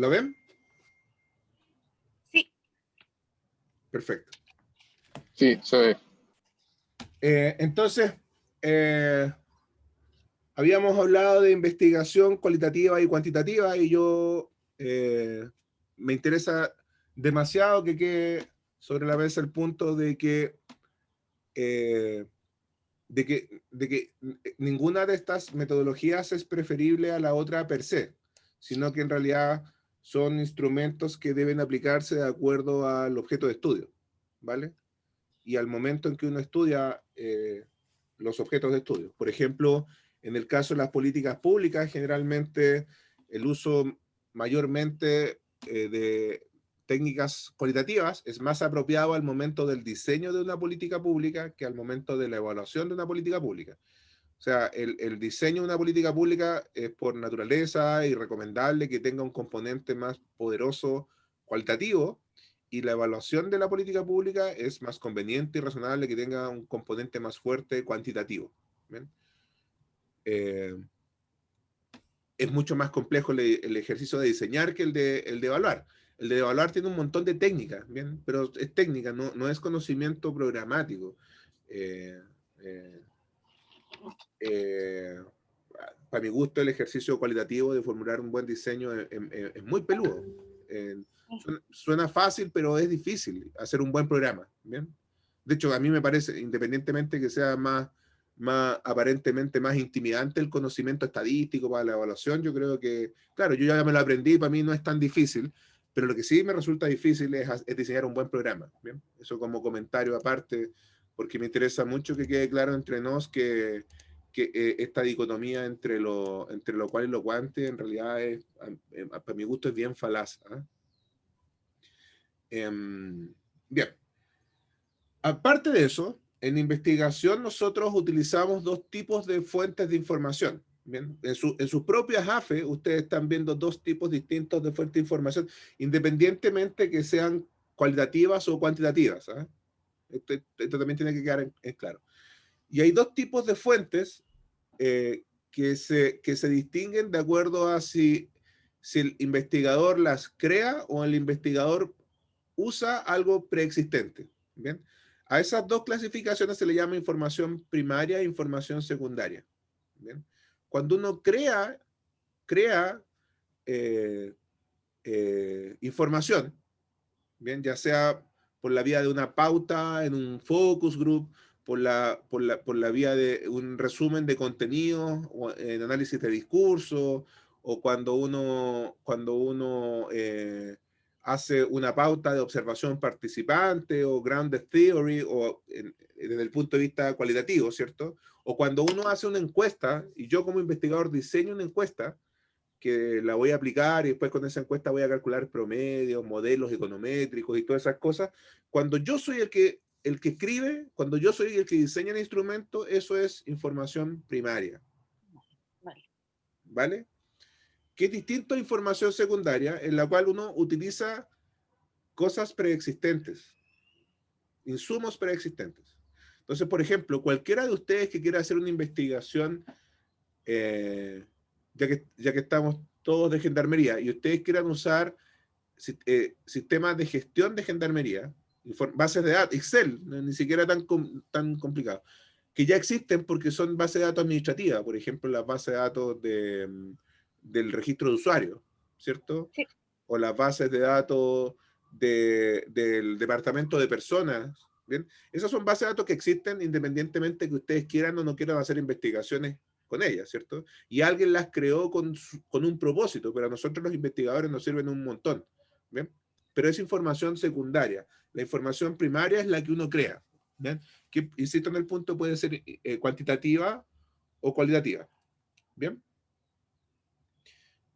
¿Lo ven? Sí. Perfecto. Sí, se ve. Entonces, habíamos hablado de investigación cualitativa y cuantitativa y yo me interesa demasiado que quede sobre la mesa el punto de que ninguna de estas metodologías es preferible a la otra per se, sino que en realidad son instrumentos que deben aplicarse de acuerdo al objeto de estudio, ¿vale? Y al momento en que uno estudia los objetos de estudio. Por ejemplo, en el caso de las políticas públicas, generalmente el uso mayormente de técnicas cualitativas es más apropiado al momento del diseño de una política pública que al momento de la evaluación de una política pública. O sea, el diseño de una política pública es por naturaleza y recomendable que tenga un componente más poderoso cualitativo, y la evaluación de la política pública es más conveniente y razonable que tenga un componente más fuerte cuantitativo. ¿Bien? Es mucho más complejo el ejercicio de diseñar que el de evaluar. El de evaluar tiene un montón de técnicas, ¿bien? Pero es técnica, no es conocimiento programático. Para mi gusto, el ejercicio cualitativo de formular un buen diseño es muy peludo. Suena fácil, pero es difícil hacer un buen programa, ¿bien? De hecho, a mí me parece, independientemente que sea aparentemente más intimidante el conocimiento estadístico para la evaluación, yo creo que, claro, yo ya me lo aprendí, para mí no es tan difícil, pero lo que sí me resulta difícil es diseñar un buen programa, ¿bien? Eso como comentario aparte, porque me interesa mucho que quede claro entre nos que esta dicotomía entre lo cual y lo cuante en realidad para mi gusto es bien falaz. Bien. Aparte de eso, en investigación nosotros utilizamos dos tipos de fuentes de información. Bien, en sus propias AFE ustedes están viendo dos tipos distintos de fuentes de información, independientemente que sean cualitativas o cuantitativas. Esto también tiene que quedar en claro. Y hay dos tipos de fuentes que se distinguen de acuerdo a si el investigador las crea o el investigador usa algo preexistente. ¿Bien? A esas dos clasificaciones se le llama información primaria e información secundaria. ¿Bien? Cuando uno crea información, ¿bien? Ya sea por la vía de una pauta en un focus group, por la vía de un resumen de contenido, o en análisis de discurso, o cuando uno hace una pauta de observación participante, o grounded theory, o desde el punto de vista cualitativo, ¿cierto? O cuando uno hace una encuesta, y yo como investigador diseño una encuesta, que la voy a aplicar y después con esa encuesta voy a calcular promedios, modelos econométricos y todas esas cosas. Cuando yo soy el que escribe, cuando yo soy el que diseña el instrumento, eso es información primaria. ¿Vale? Que es distinto a información secundaria, en la cual uno utiliza cosas preexistentes, insumos preexistentes. Entonces, por ejemplo, cualquiera de ustedes que quiera hacer una investigación, ya que estamos todos de gendarmería, y ustedes quieran usar sistemas de gestión de gendarmería, bases de datos, Excel, ni siquiera tan complicado, que ya existen porque son bases de datos administrativas, por ejemplo, las bases de datos del registro de usuarios, ¿cierto? Sí. O las bases de datos del departamento de personas, ¿bien? Esas son bases de datos que existen independientemente que ustedes quieran o no quieran hacer investigaciones con ellas, ¿cierto? Y alguien las creó con un propósito, pero a nosotros los investigadores nos sirven un montón, ¿bien? Pero es información secundaria. La información primaria es la que uno crea, ¿bien? Que, insisto en el punto, puede ser cuantitativa o cualitativa, ¿bien?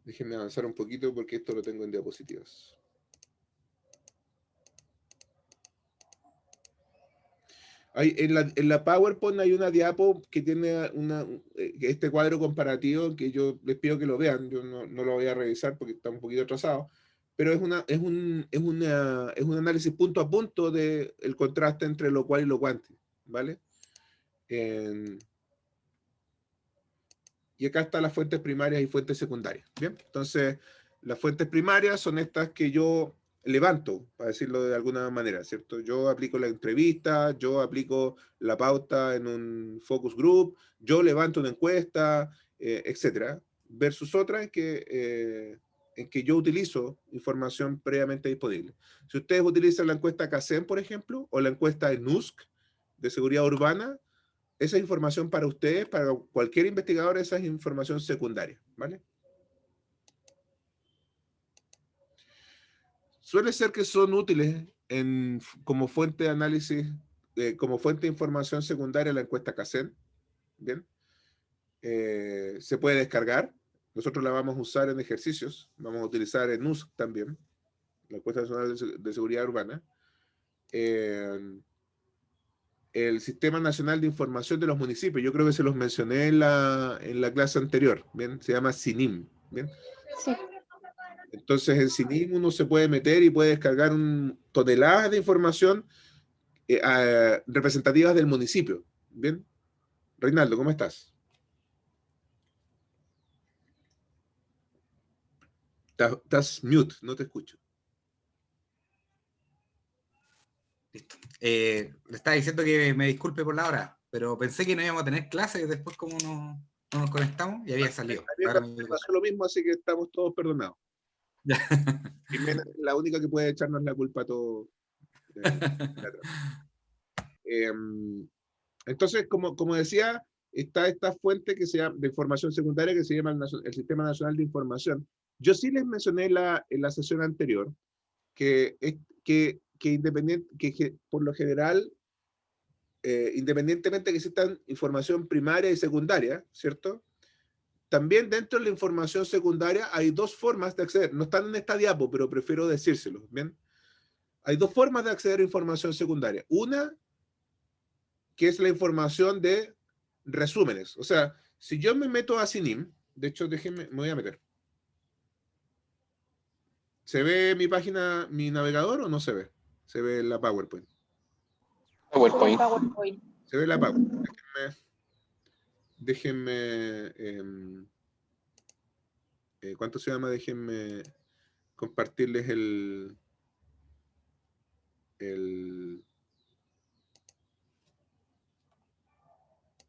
Déjenme avanzar un poquito porque esto lo tengo en diapositivas. En la PowerPoint hay una diapo que tiene este cuadro comparativo que yo les pido que lo vean. Yo no lo voy a revisar porque está un poquito atrasado, pero es un análisis punto a punto del contraste entre lo cual y lo cuante, ¿vale? Y acá están las fuentes primarias y fuentes secundarias, ¿bien? Entonces, Las fuentes primarias son estas que yo levanto, para decirlo de alguna manera, ¿cierto? Yo aplico la entrevista, yo aplico la pauta en un focus group, yo levanto una encuesta, etcétera, versus otras en que yo utilizo información previamente disponible. Si ustedes utilizan la encuesta CACEN, por ejemplo, o la encuesta de NUSC, de seguridad urbana, esa es información para ustedes, para cualquier investigador, esa es información secundaria, ¿vale? Suele ser que son útiles como fuente de análisis, como fuente de información secundaria la encuesta CACEN, ¿bien? Se puede descargar, nosotros la vamos a usar en ejercicios, vamos a utilizar en NUSC también, la encuesta nacional de seguridad urbana. El Sistema Nacional de Información de los Municipios, yo creo que se los mencioné en la clase anterior, ¿bien? Se llama SINIM, ¿bien? Sí. Entonces en SINIM uno se puede meter y puede descargar toneladas de información representativas del municipio, ¿bien? Reinaldo, ¿cómo estás? Estás mute, no te escucho. Listo. Le estaba diciendo que me disculpe por la hora, pero pensé que no íbamos a tener clases después como no nos conectamos y había salido. A mí me pasó lo mismo, así que estamos todos perdonados. Jimena es la única que puede echarnos la culpa a todo. Entonces, como decía, está esta fuente que se llama, de información secundaria que se llama el Sistema Nacional de Información. Yo sí les mencioné en la sesión anterior que por lo general, independientemente que existan información primaria y secundaria, ¿cierto? También dentro de la información secundaria hay dos formas de acceder. No están en esta diapo, pero prefiero decírselo, ¿bien? Hay dos formas de acceder a información secundaria. Una, que es la información de resúmenes. O sea, si yo me meto a CINIM, de hecho, déjenme, me voy a meter. ¿Se ve mi página, mi navegador o no se ve? Se ve la PowerPoint. PowerPoint. Se ve la PowerPoint. Déjenme ¿cuánto se llama? Déjenme compartirles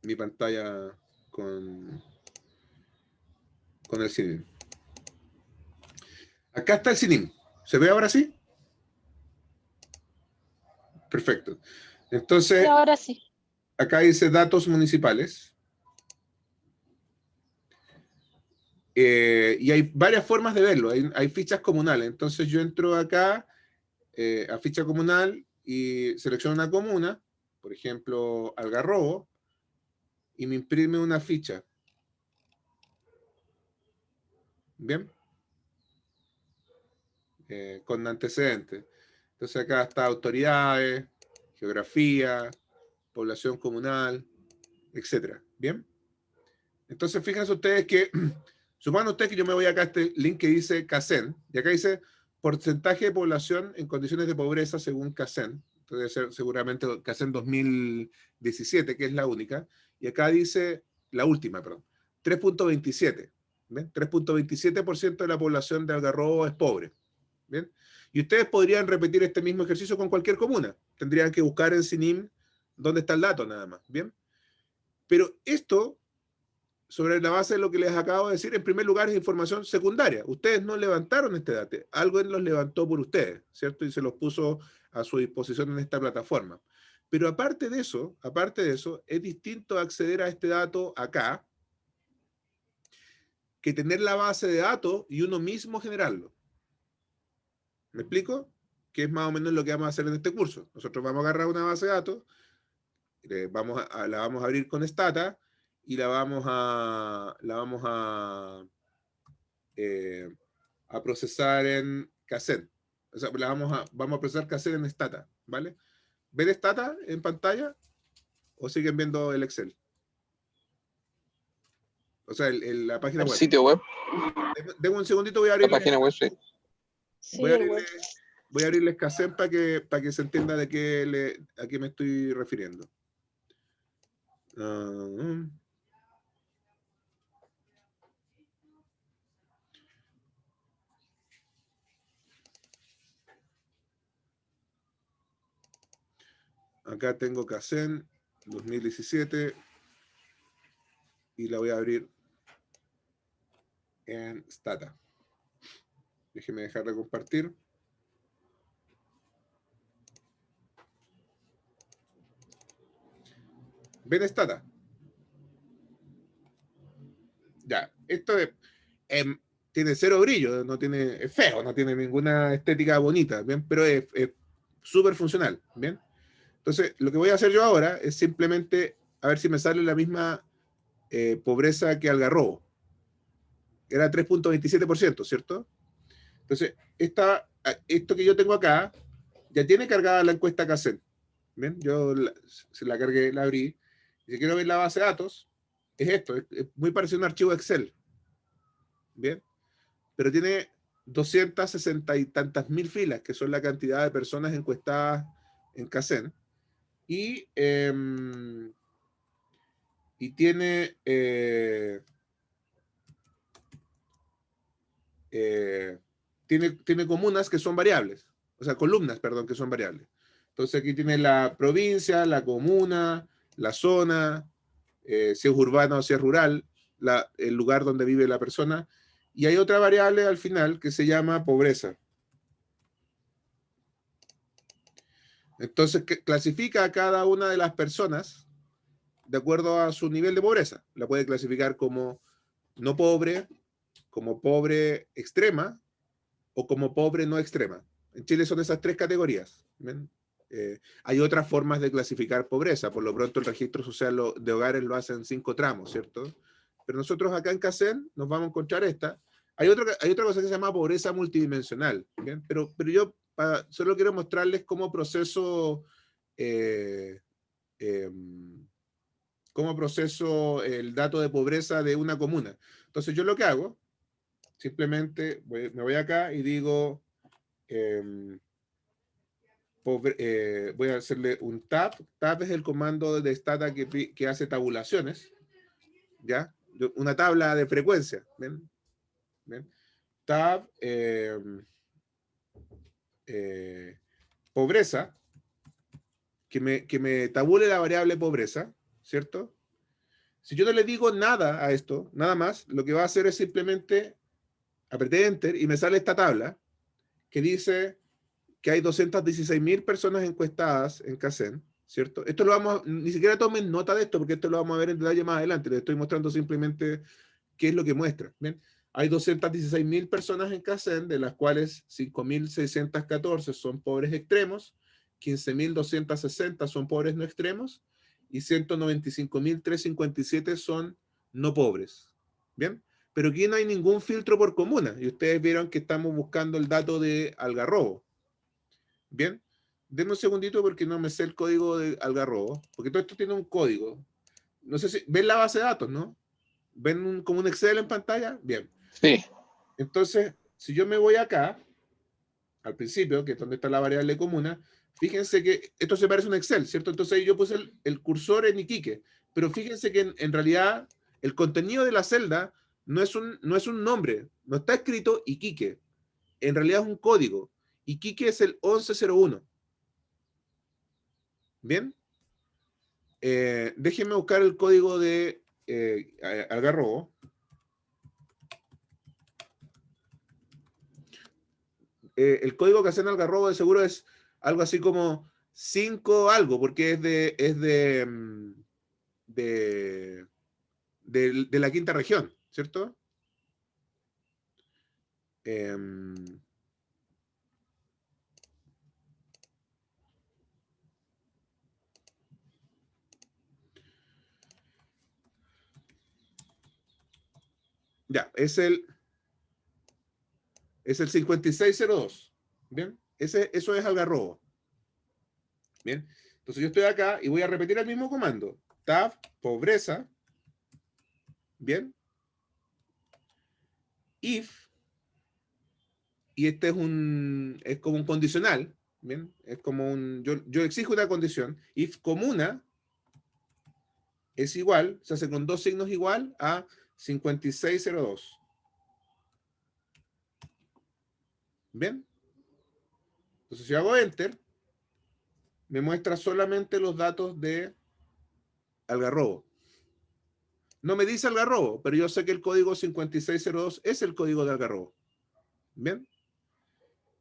mi pantalla con el CINIM. Acá está el CINIM. ¿Se ve ahora sí? Perfecto. Entonces, Y ahora sí. acá dice datos municipales. Y hay varias formas de verlo. Hay fichas comunales. Entonces yo entro acá a ficha comunal y selecciono una comuna, por ejemplo, Algarrobo, y me imprime una ficha. ¿Bien? Con antecedentes. Entonces acá está autoridades, geografía, población comunal, etcétera. ¿Bien? Entonces fíjense ustedes que, supongan ustedes que yo me voy acá a este link que dice CACEN, y acá dice porcentaje de población en condiciones de pobreza según CACEN. Debe ser seguramente CACEN 2017, que es la única. Y acá dice, la última, perdón, 3.27. ¿Ven? 3.27% de la población de Algarrobo es pobre. ¿Bien? Y ustedes podrían repetir este mismo ejercicio con cualquier comuna. Tendrían que buscar en CINIM dónde está el dato nada más. ¿Bien? Pero esto, sobre la base de lo que les acabo de decir, en primer lugar es información secundaria. Ustedes no levantaron este dato, algo los levantó por ustedes, ¿cierto? Y se los puso a su disposición en esta plataforma. Pero aparte de eso, es distinto acceder a este dato acá que tener la base de datos y uno mismo generarlo. ¿Me explico? Que es más o menos lo que vamos a hacer en este curso. Nosotros vamos a agarrar una base de datos, la vamos a abrir con Stata y la vamos a procesar en Cassette. O sea, vamos a procesar Cassette en Stata, ¿vale? ¿Ven Stata en pantalla o siguen viendo el Excel? O sea, la página El web. sitio web. Denme un segundito, voy a La abrirle, página web, sí. voy a abrirle Cassette para que se entienda a qué me estoy refiriendo. Acá tengo Kaizen 2017 y la voy a abrir en Stata. Déjeme dejar de compartir. ¿Ven Stata? Ya, esto es, tiene cero brillo, no tiene, es feo, no tiene ninguna estética bonita, ¿bien? Pero es súper funcional, ¿bien? Entonces, lo que voy a hacer yo ahora es simplemente a ver si me sale la misma pobreza que Algarrobo. Era 3.27%, ¿cierto? Entonces, esto que yo tengo acá ya tiene cargada la encuesta Kaizen. ¿Ven? Se la cargué, la abrí. Y si quiero ver la base de datos, es esto, es muy parecido a un archivo Excel. ¿Bien? Pero tiene 260 y tantas mil filas, que son la cantidad de personas encuestadas en Kaizen. Y tiene tiene comunas que son variables, o sea, columnas, perdón, que son variables. Entonces aquí tiene la provincia, la comuna, la zona, si es urbana o si es rural, el lugar donde vive la persona, y hay otra variable al final que se llama pobreza. Entonces, clasifica a cada una de las personas de acuerdo a su nivel de pobreza. La puede clasificar como no pobre, como pobre extrema o como pobre no extrema. En Chile son esas tres categorías. Hay otras formas de clasificar pobreza. Por lo pronto el registro social de hogares lo hace en 5 tramos, ¿cierto? Pero nosotros acá en Kaizen nos vamos a encontrar esta. Hay otra cosa que se llama pobreza multidimensional, ¿bien? Pero yo solo quiero mostrarles cómo proceso eh, eh, el dato de pobreza de una comuna. Entonces yo lo que hago, simplemente me voy acá y digo, voy a hacerle un tab. Tab es el comando de Stata que hace tabulaciones, ¿ya? Una tabla de frecuencia, ¿ven? ¿Ven? Tab, pobreza, que me tabule la variable pobreza, ¿cierto? Si yo no le digo nada a esto, nada más, lo que va a hacer es simplemente apreté Enter y me sale esta tabla que dice que hay 216.000 personas encuestadas en Kaizen, ¿cierto? Esto lo vamos, ni siquiera tomen nota de esto, porque esto lo vamos a ver en detalle más adelante. Les estoy mostrando simplemente qué es lo que muestra. ¿Ven? Hay 216.000 personas en Kaizen, de las cuales 5.614 son pobres extremos, 15.260 son pobres no extremos, y 195.357 son no pobres. ¿Bien? Pero aquí no hay ningún filtro por comuna, y ustedes vieron que estamos buscando el dato de Algarrobo. Bien, denme un segundito porque no me sé el código de Algarrobo, porque todo esto tiene un código. No sé si ven la base de datos, ¿no? ¿Ven como un Excel en pantalla? Bien. Sí. Entonces, si yo me voy acá, al principio, que es donde está la variable comuna, fíjense que esto se parece a un Excel, ¿cierto? Entonces yo puse el cursor en Iquique, pero fíjense que en realidad el contenido de la celda no es un nombre, no está escrito Iquique, en realidad es un código. Iquique es el 1101. ¿Bien? Déjenme buscar el código de Algarrobo. El código que hacen Algarrobo de seguro es algo así como 5 algo, porque es de la quinta región, ¿cierto? Ya, es el 5602. ¿Bien? Eso es Algarrobo. Bien. Entonces yo estoy acá y voy a repetir el mismo comando. Tab, pobreza. Bien. If, y este es como un condicional, ¿bien? Es como yo exijo una condición. If comuna es igual, se hace con dos signos igual a 5602. ¿Bien? Entonces si hago Enter, me muestra solamente los datos de Algarrobo. No me dice Algarrobo, pero yo sé que el código 5602 es el código de Algarrobo. ¿Bien?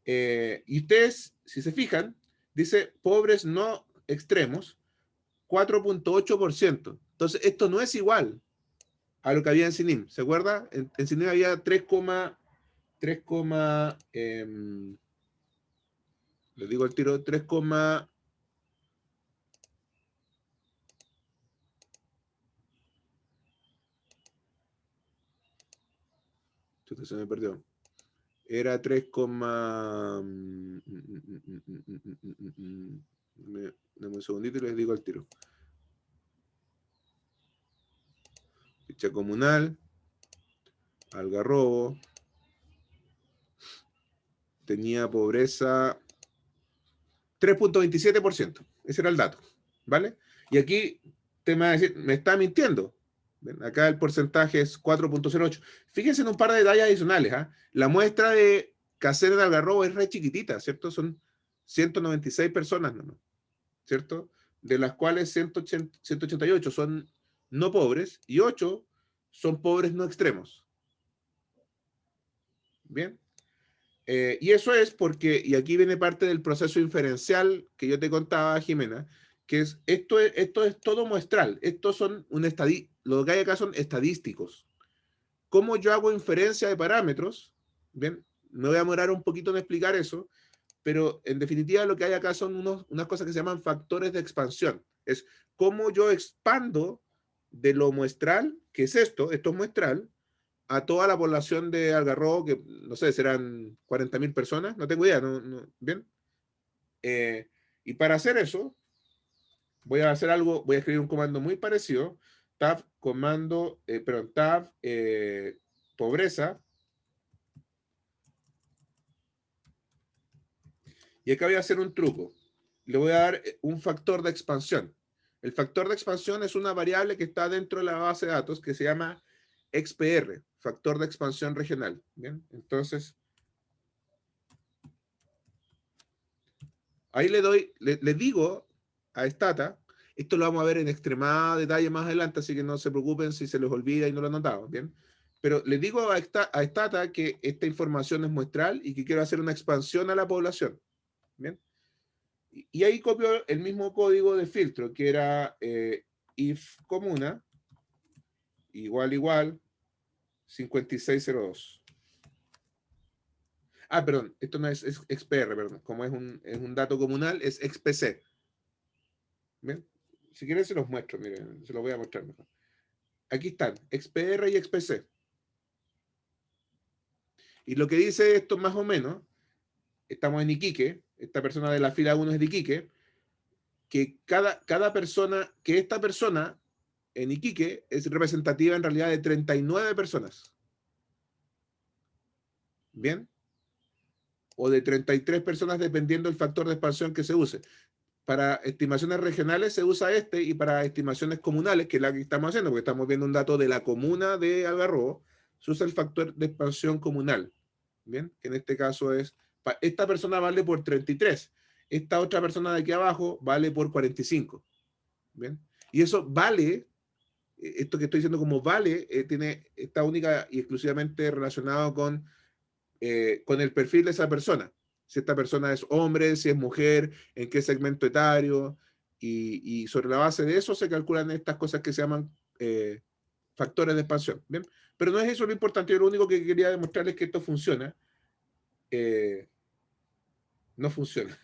Y ustedes, si se fijan, dice pobres no extremos, 4.8%. Entonces, esto no es igual a lo que había en CINIM. ¿Se acuerda? En CINIM había 3, les digo el tiro, 3, se me perdió. Era 3, dame un segundito y les digo el tiro. Ficha comunal, Algarrobo, tenía pobreza 3.27%. Ese era el dato, ¿vale? Y aquí te va a decir, me está mintiendo. ¿Ven? Acá el porcentaje es 4.08. Fíjense en un par de detalles adicionales. ¿Ah? La muestra de Casero de Algarrobo es re chiquitita, ¿cierto? Son 196 personas, ¿no? ¿Cierto? De las cuales 188 son no pobres y 8 son pobres no extremos. ¿Bien? Y eso es porque, y aquí viene parte del proceso inferencial que yo te contaba, Jimena, que es esto es todo muestral. Estos son lo que hay acá son estadísticos. ¿Cómo yo hago inferencia de parámetros? Bien, me voy a demorar un poquito en explicar eso, pero en definitiva lo que hay acá son unas cosas que se llaman factores de expansión. Es cómo yo expando de lo muestral, que es esto es muestral, a toda la población de Algarrobo, que no sé, serán 40.000 personas, no tengo idea, ¿bien? Y para hacer eso, voy a escribir un comando muy parecido, tab pobreza, y acá voy a hacer un truco. Le voy a dar un factor de expansión. El factor de expansión es una variable que está dentro de la base de datos que se llama XPR, factor de expansión regional. Bien, entonces, ahí le digo a Stata, esto lo vamos a ver en extremado detalle más adelante, así que no se preocupen si se les olvida y no lo han notado, ¿bien? Pero le digo a Stata que esta información es muestral y que quiero hacer una expansión a la población, ¿bien? Y ahí copio el mismo código de filtro, que era if comuna, igual, 5602. Ah, perdón, esto no es XPR, perdón. Como es un dato comunal, es XPC. ¿Bien? Si quieren se los muestro, miren, se los voy a mostrar mejor. Aquí están, XPR y XPC. Y lo que dice esto más o menos, estamos en Iquique, esta persona de la fila 1 es de Iquique, que esta persona en Iquique es representativa en realidad de 39 personas. ¿Bien? O de 33 personas dependiendo del factor de expansión que se use. Para estimaciones regionales se usa y para estimaciones comunales, que es la que estamos haciendo, porque estamos viendo un dato de la comuna de Algarrobo, se usa el factor de expansión comunal. ¿Bien? Que en este caso es, esta persona vale por 33, esta otra persona de aquí abajo vale por 45. ¿Bien? Y eso vale, esto que estoy diciendo como vale, está única y exclusivamente relacionado con el perfil de esa persona. Si esta persona es hombre, si es mujer, en qué segmento etario, y sobre la base de eso se calculan estas cosas que se llaman factores de expansión. ¿Bien? Pero no es eso lo importante, yo lo único que quería demostrarles es que esto funciona. No funciona.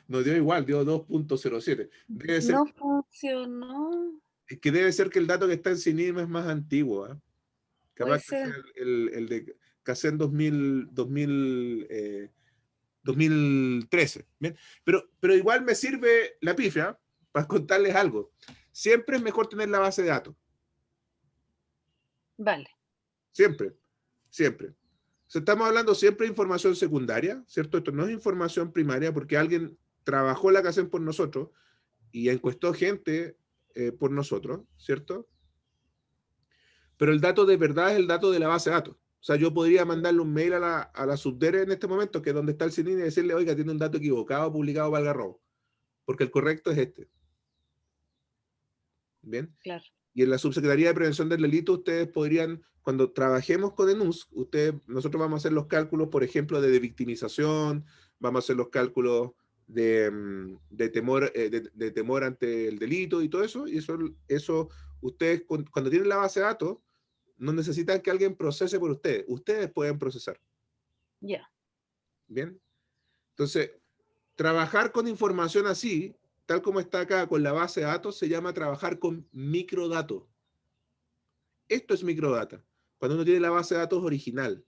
No dio igual, dio 2.07. Debe ser, No funcionó. es que debe ser que el dato que está en CINIM es más antiguo. ¿Eh? Puede Capaz que ser. sea el de Casen 2013. ¿Bien? Pero igual me sirve la pifia para contarles algo. Siempre es mejor tener la base de datos. Vale. Siempre, siempre. O sea, estamos hablando siempre de información secundaria, ¿cierto? Esto no es información primaria porque alguien trabajó la Casen por nosotros y encuestó gente por nosotros, ¿cierto? Pero el dato de verdad es el dato de la base de datos. O sea, yo podría mandarle un mail a la Subdere en este momento, que es donde está el CININ, y decirle, oiga, tiene un dato equivocado publicado para Algarrobo. porque el correcto es este. ¿Bien? Claro. Y en la Subsecretaría de Prevención del Delito, ustedes podrían, cuando trabajemos con ENUSC, nosotros vamos a hacer los cálculos, por ejemplo, de victimización, vamos a hacer los cálculos de temor, de temor ante el delito y todo eso, y eso ustedes, cuando tienen la base de datos, no necesitan que alguien procese por ustedes pueden procesar. Ya. ¿Bien? Entonces, trabajar con información así, tal como está acá con la base de datos, se llama trabajar con microdatos. Esto es microdata. Cuando uno tiene la base de datos original,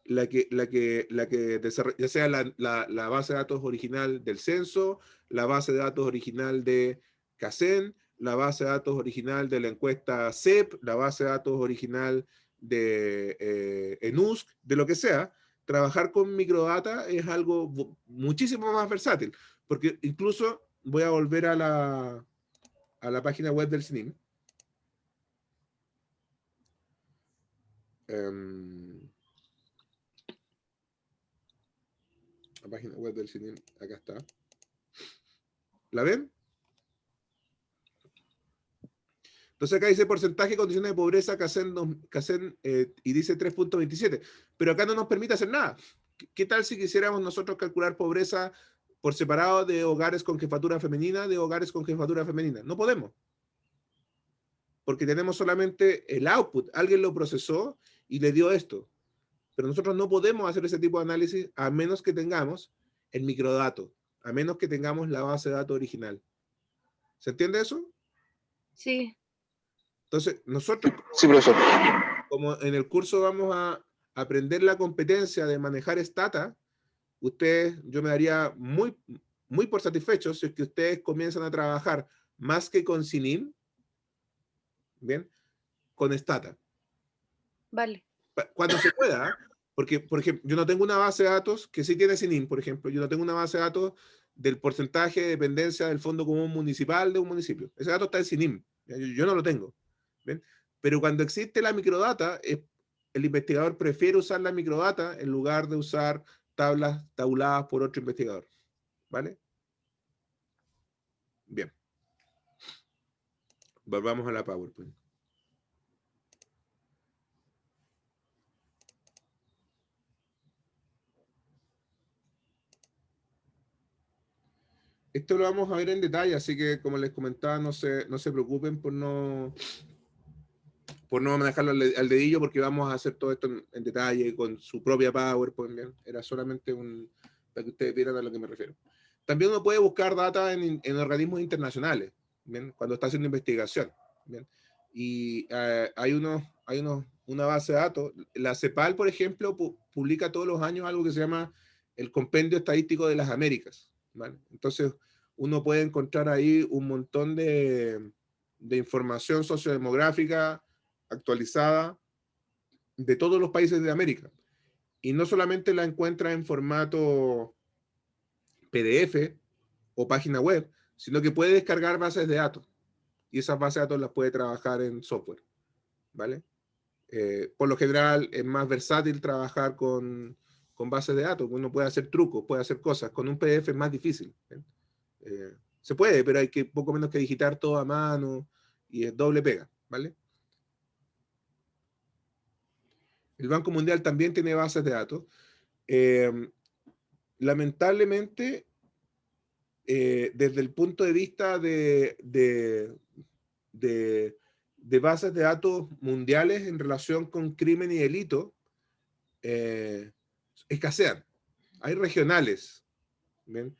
ya sea la base de datos original del censo, la base de datos original de CACEN, la base de datos original de la encuesta CEP, la base de datos original de ENUSC, de lo que sea, trabajar con microdata es algo muchísimo más versátil, porque incluso voy a volver a la página web del CNIM. La página web del CNIM, acá está. ¿La ven? Entonces acá dice porcentaje, condiciones de pobreza, CACEN y dice 3.27. Pero acá no nos permite hacer nada. ¿Qué tal si quisiéramos nosotros calcular pobreza por separado de hogares con jefatura femenina, de hogares con jefatura femenina? No podemos. Porque tenemos solamente el output. Alguien lo procesó y le dio esto. Pero nosotros no podemos hacer ese tipo de análisis a menos que tengamos el microdato, a menos que tengamos la base de datos original. ¿Se entiende eso? Sí. Entonces, nosotros, Sí, profesor. como en el curso vamos a aprender la competencia de manejar Stata, yo me daría muy, muy por satisfecho si es que ustedes comienzan a trabajar más que con CINIM, ¿bien? Con Stata. Vale. Cuando se pueda, porque, por ejemplo, yo no tengo una base de datos que sí tiene CINIM, por ejemplo, yo no tengo una base de datos del porcentaje de dependencia del Fondo Común Municipal de un municipio. Ese dato está en CINIM, yo no lo tengo. ¿Bien? Pero cuando existe la microdata, el investigador prefiere usar la microdata en lugar de usar tablas tabuladas por otro investigador. ¿Vale? Bien. Volvamos a la PowerPoint. Esto lo vamos a ver en detalle, así que como les comentaba, no se preocupen por no manejarlo al dedillo, porque vamos a hacer todo esto en detalle con su propia PowerPoint. ¿Bien? Era solamente para que ustedes vieran a lo que me refiero. También uno puede buscar data en organismos internacionales, ¿bien? Cuando está haciendo investigación. ¿Bien? Y hay una base de datos. La CEPAL, por ejemplo, publica todos los años algo que se llama el Compendio Estadístico de las Américas. ¿Vale? Entonces, uno puede encontrar ahí un montón de información sociodemográfica actualizada de todos los países de América. Y no solamente la encuentra en formato PDF o página web, sino que puede descargar bases de datos. Y esas bases de datos las puede trabajar en software. ¿Vale? Por lo general es más versátil trabajar con bases de datos. Uno puede hacer trucos, puede hacer cosas. Con un PDF es más difícil. Se puede, pero hay que poco menos que digitar todo a mano y es doble pega. ¿Vale? El Banco Mundial también tiene bases de datos. Lamentablemente, desde el punto de vista de bases de datos mundiales en relación con crimen y delito, escasean. Hay regionales. ¿Bien?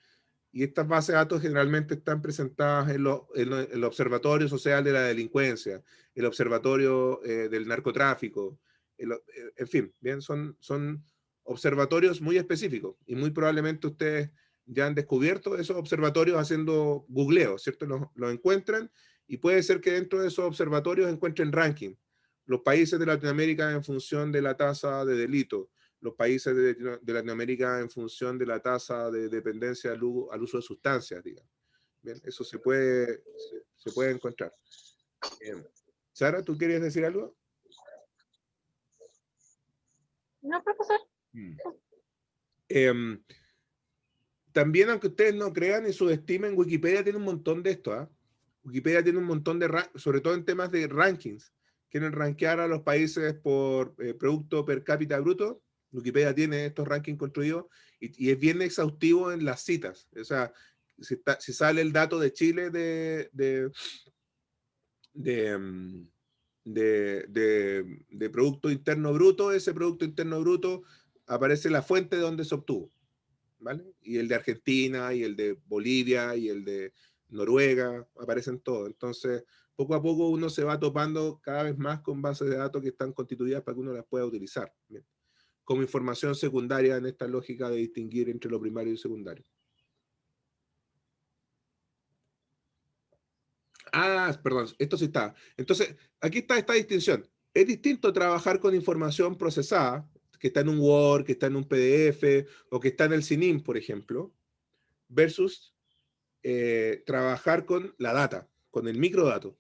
Y estas bases de datos generalmente están presentadas en el Observatorio Social de la Delincuencia, el Observatorio del Narcotráfico, en fin, bien, son observatorios muy específicos y muy probablemente ustedes ya han descubierto esos observatorios haciendo googleo, ¿cierto? Los encuentran y puede ser que dentro de esos observatorios encuentren ranking. Los países de Latinoamérica en función de la tasa de delito, los países de Latinoamérica en función de la tasa de dependencia al uso de sustancias, digamos. Bien, eso se puede encontrar. Sara, ¿tú querías decir algo? No, profesor. Em, también, aunque ustedes no crean y subestimen, Wikipedia tiene un montón de esto, ¿ah? Wikipedia tiene un montón de, sobre todo en temas de rankings. Quieren rankear a los países por producto per cápita bruto. Wikipedia tiene estos rankings construidos y es bien exhaustivo en las citas. O sea, si sale el dato de Chile de Producto Interno Bruto, ese Producto Interno Bruto aparece la fuente de donde se obtuvo, ¿vale? Y el de Argentina, y el de Bolivia, y el de Noruega, aparecen todos. Entonces, poco a poco uno se va topando cada vez más con bases de datos que están constituidas para que uno las pueda utilizar, ¿bien? Como información secundaria en esta lógica de distinguir entre lo primario y secundario. Ah, perdón, esto sí está. Entonces, aquí está esta distinción. Es distinto trabajar con información procesada, que está en un Word, que está en un PDF, o que está en el CINIM, por ejemplo, versus trabajar con la data, con el microdato.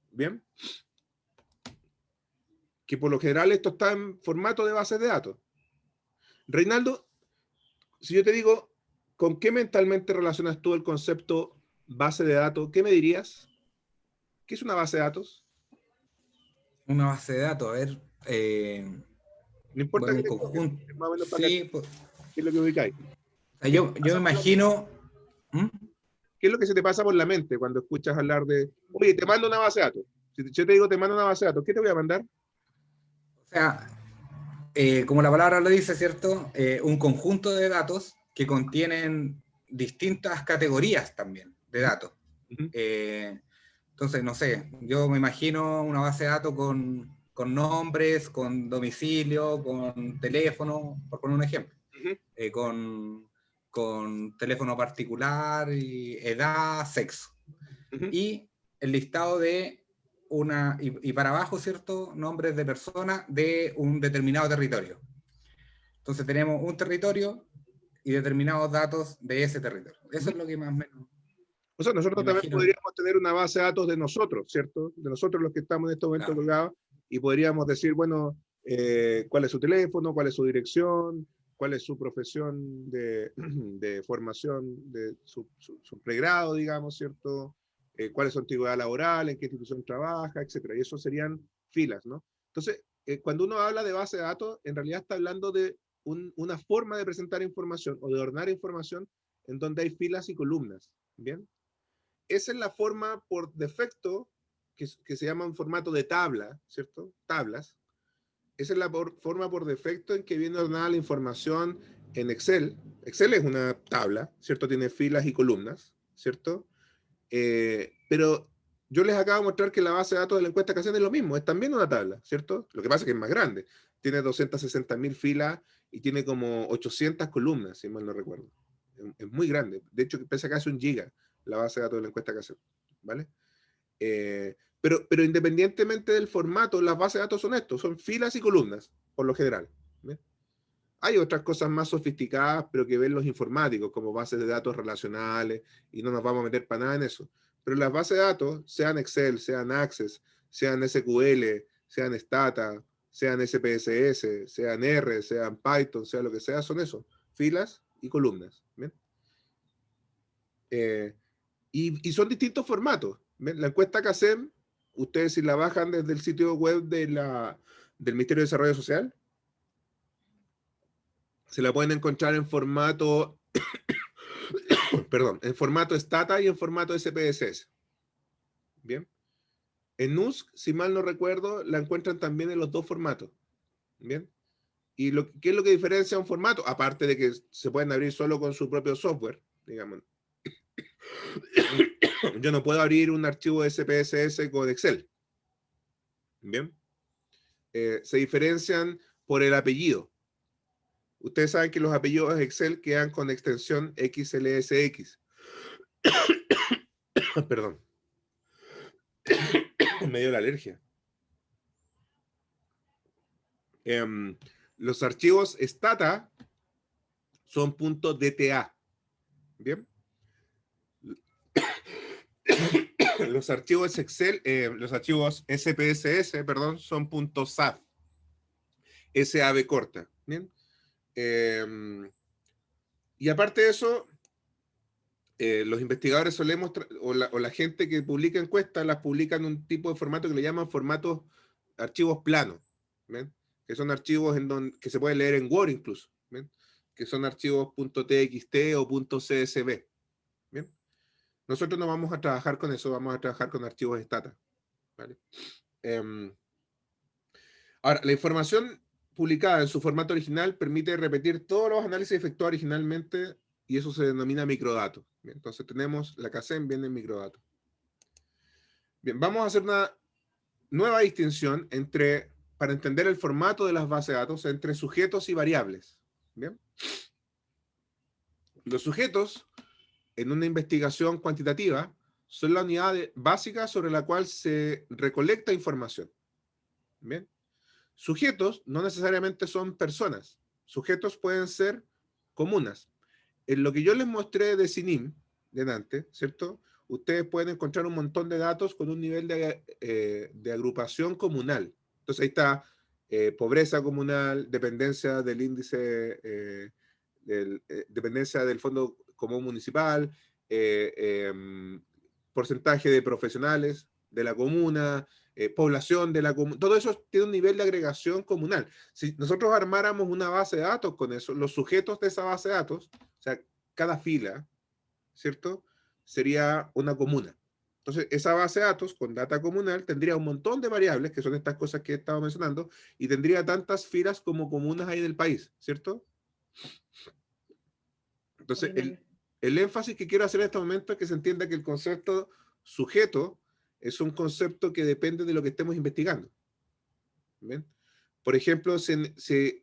¿Bien? Que por lo general esto está en formato de bases de datos. Reinaldo, si yo te digo, ¿con qué mentalmente relacionas tú el concepto base de datos? ¿Qué me dirías? ¿Qué es una base de datos? Una base de datos, a ver. No importa Bueno, que un te enfoques, conjunto. es más o menos para Sí, pues, qué es lo que ubicáis. o sea, yo me imagino. ¿Mm? ¿Qué es lo que se te pasa por la mente cuando escuchas hablar de, oye, te mando una base de datos? Si yo te digo, te mando una base de datos, ¿qué te voy a mandar? O sea, como la palabra lo dice, ¿cierto? Un conjunto de datos que contienen distintas categorías también de datos. Uh-huh. Entonces, no sé, yo me imagino una base de datos con nombres, con domicilio, con teléfono, por poner un ejemplo, Uh-huh. con teléfono particular, y edad, sexo. Uh-huh. Y el listado de y para abajo, ¿cierto? Nombres de personas de un determinado territorio. Entonces tenemos un territorio y determinados datos de ese territorio. Eso es lo que más o menos O sea, nosotros me también imagino. podríamos tener una base de datos de nosotros, ¿cierto? De nosotros los que estamos en este momento Claro. colgados, y podríamos decir, bueno, cuál es su teléfono, cuál es su dirección, cuál es su profesión de formación, de su pregrado, digamos, ¿cierto? Cuál es su antigüedad laboral, en qué institución trabaja, etcétera. Y eso serían filas, ¿no? Entonces, cuando uno habla de base de datos, en realidad está hablando de una forma de presentar información o de ordenar información en donde hay filas y columnas, ¿bien? Esa es la forma por defecto que se llama un formato de tabla, ¿cierto? Tablas. Esa es la forma por defecto en que viene ordenada la información en Excel. Excel es una tabla, ¿cierto? Tiene filas y columnas, ¿cierto? Pero yo les acabo de mostrar que la base de datos de la encuesta que hacen es lo mismo, es también una tabla, ¿cierto? Lo que pasa es que es más grande. Tiene 260.000 filas y tiene como 800 columnas, si mal no recuerdo. Es muy grande. De hecho, pesa casi 1 giga la base de datos de la encuesta que hacen, ¿vale? Pero independientemente del formato, las bases de datos son estos, son filas y columnas, por lo general. ¿Bien? Hay otras cosas más sofisticadas, pero que ven los informáticos, como bases de datos relacionales, y no nos vamos a meter para nada en eso. Pero las bases de datos, sean Excel, sean Access, sean SQL, sean Stata, sean SPSS, sean R, sean Python, sea lo que sea, son eso, filas y columnas. ¿Bien? Y son distintos formatos. ¿Ven? La encuesta CACEM, ustedes si la bajan desde el sitio web del Ministerio de Desarrollo Social, se la pueden encontrar en formato, perdón, en formato Stata y en formato SPSS. Bien. En NUSC, si mal no recuerdo, la encuentran también en los dos formatos. Bien. ¿Y qué es lo que diferencia un formato? Aparte de que se pueden abrir solo con su propio software, digamos. Yo no puedo abrir un archivo SPSS con Excel. Bien. Se diferencian por el apellido. Ustedes saben que los apellidos de Excel quedan con extensión XLSX. Perdón. Me dio la alergia. Los archivos Stata son .dta. ¿Bien? Los archivos Excel, los archivos SPSS, perdón, son .sav. SAV corta. ¿Bien? Y aparte de eso, los investigadores solemos, o la gente que publica encuestas, las publica en un tipo de formato que le llaman formatos, archivos planos, ¿ven? Que son archivos que se pueden leer en Word incluso, ¿ven? Que son archivos .txt o .csv, ¿bien? Nosotros no vamos a trabajar con eso, vamos a trabajar con archivos stata, ¿vale? Ahora, la información publicada en su formato original permite repetir todos los análisis efectuados originalmente y eso se denomina microdatos. Bien, entonces tenemos la KCEN viene en microdatos. Bien, vamos a hacer una nueva distinción para entender el formato de las bases de datos entre sujetos y variables. Bien. Los sujetos en una investigación cuantitativa son la unidad básica sobre la cual se recolecta información. Bien. Sujetos no necesariamente son personas. Sujetos pueden ser comunas. En lo que yo les mostré de CINIM, delante, ¿cierto? Ustedes pueden encontrar un montón de datos con un nivel de agrupación comunal. Entonces ahí está pobreza comunal, dependencia del índice, dependencia del Fondo Común Municipal, porcentaje de profesionales de la comuna, población de la comuna, todo eso tiene un nivel de agregación comunal. Si nosotros armáramos una base de datos con eso, los sujetos de esa base de datos, o sea, cada fila, ¿cierto? Sería una comuna. Entonces, esa base de datos con data comunal tendría un montón de variables, que son estas cosas que he estado mencionando, y tendría tantas filas como comunas hay del país, ¿cierto? Entonces, el énfasis que quiero hacer en este momento es que se entienda que el concepto sujeto es un concepto que depende de lo que estemos investigando. ¿Bien? Por ejemplo, si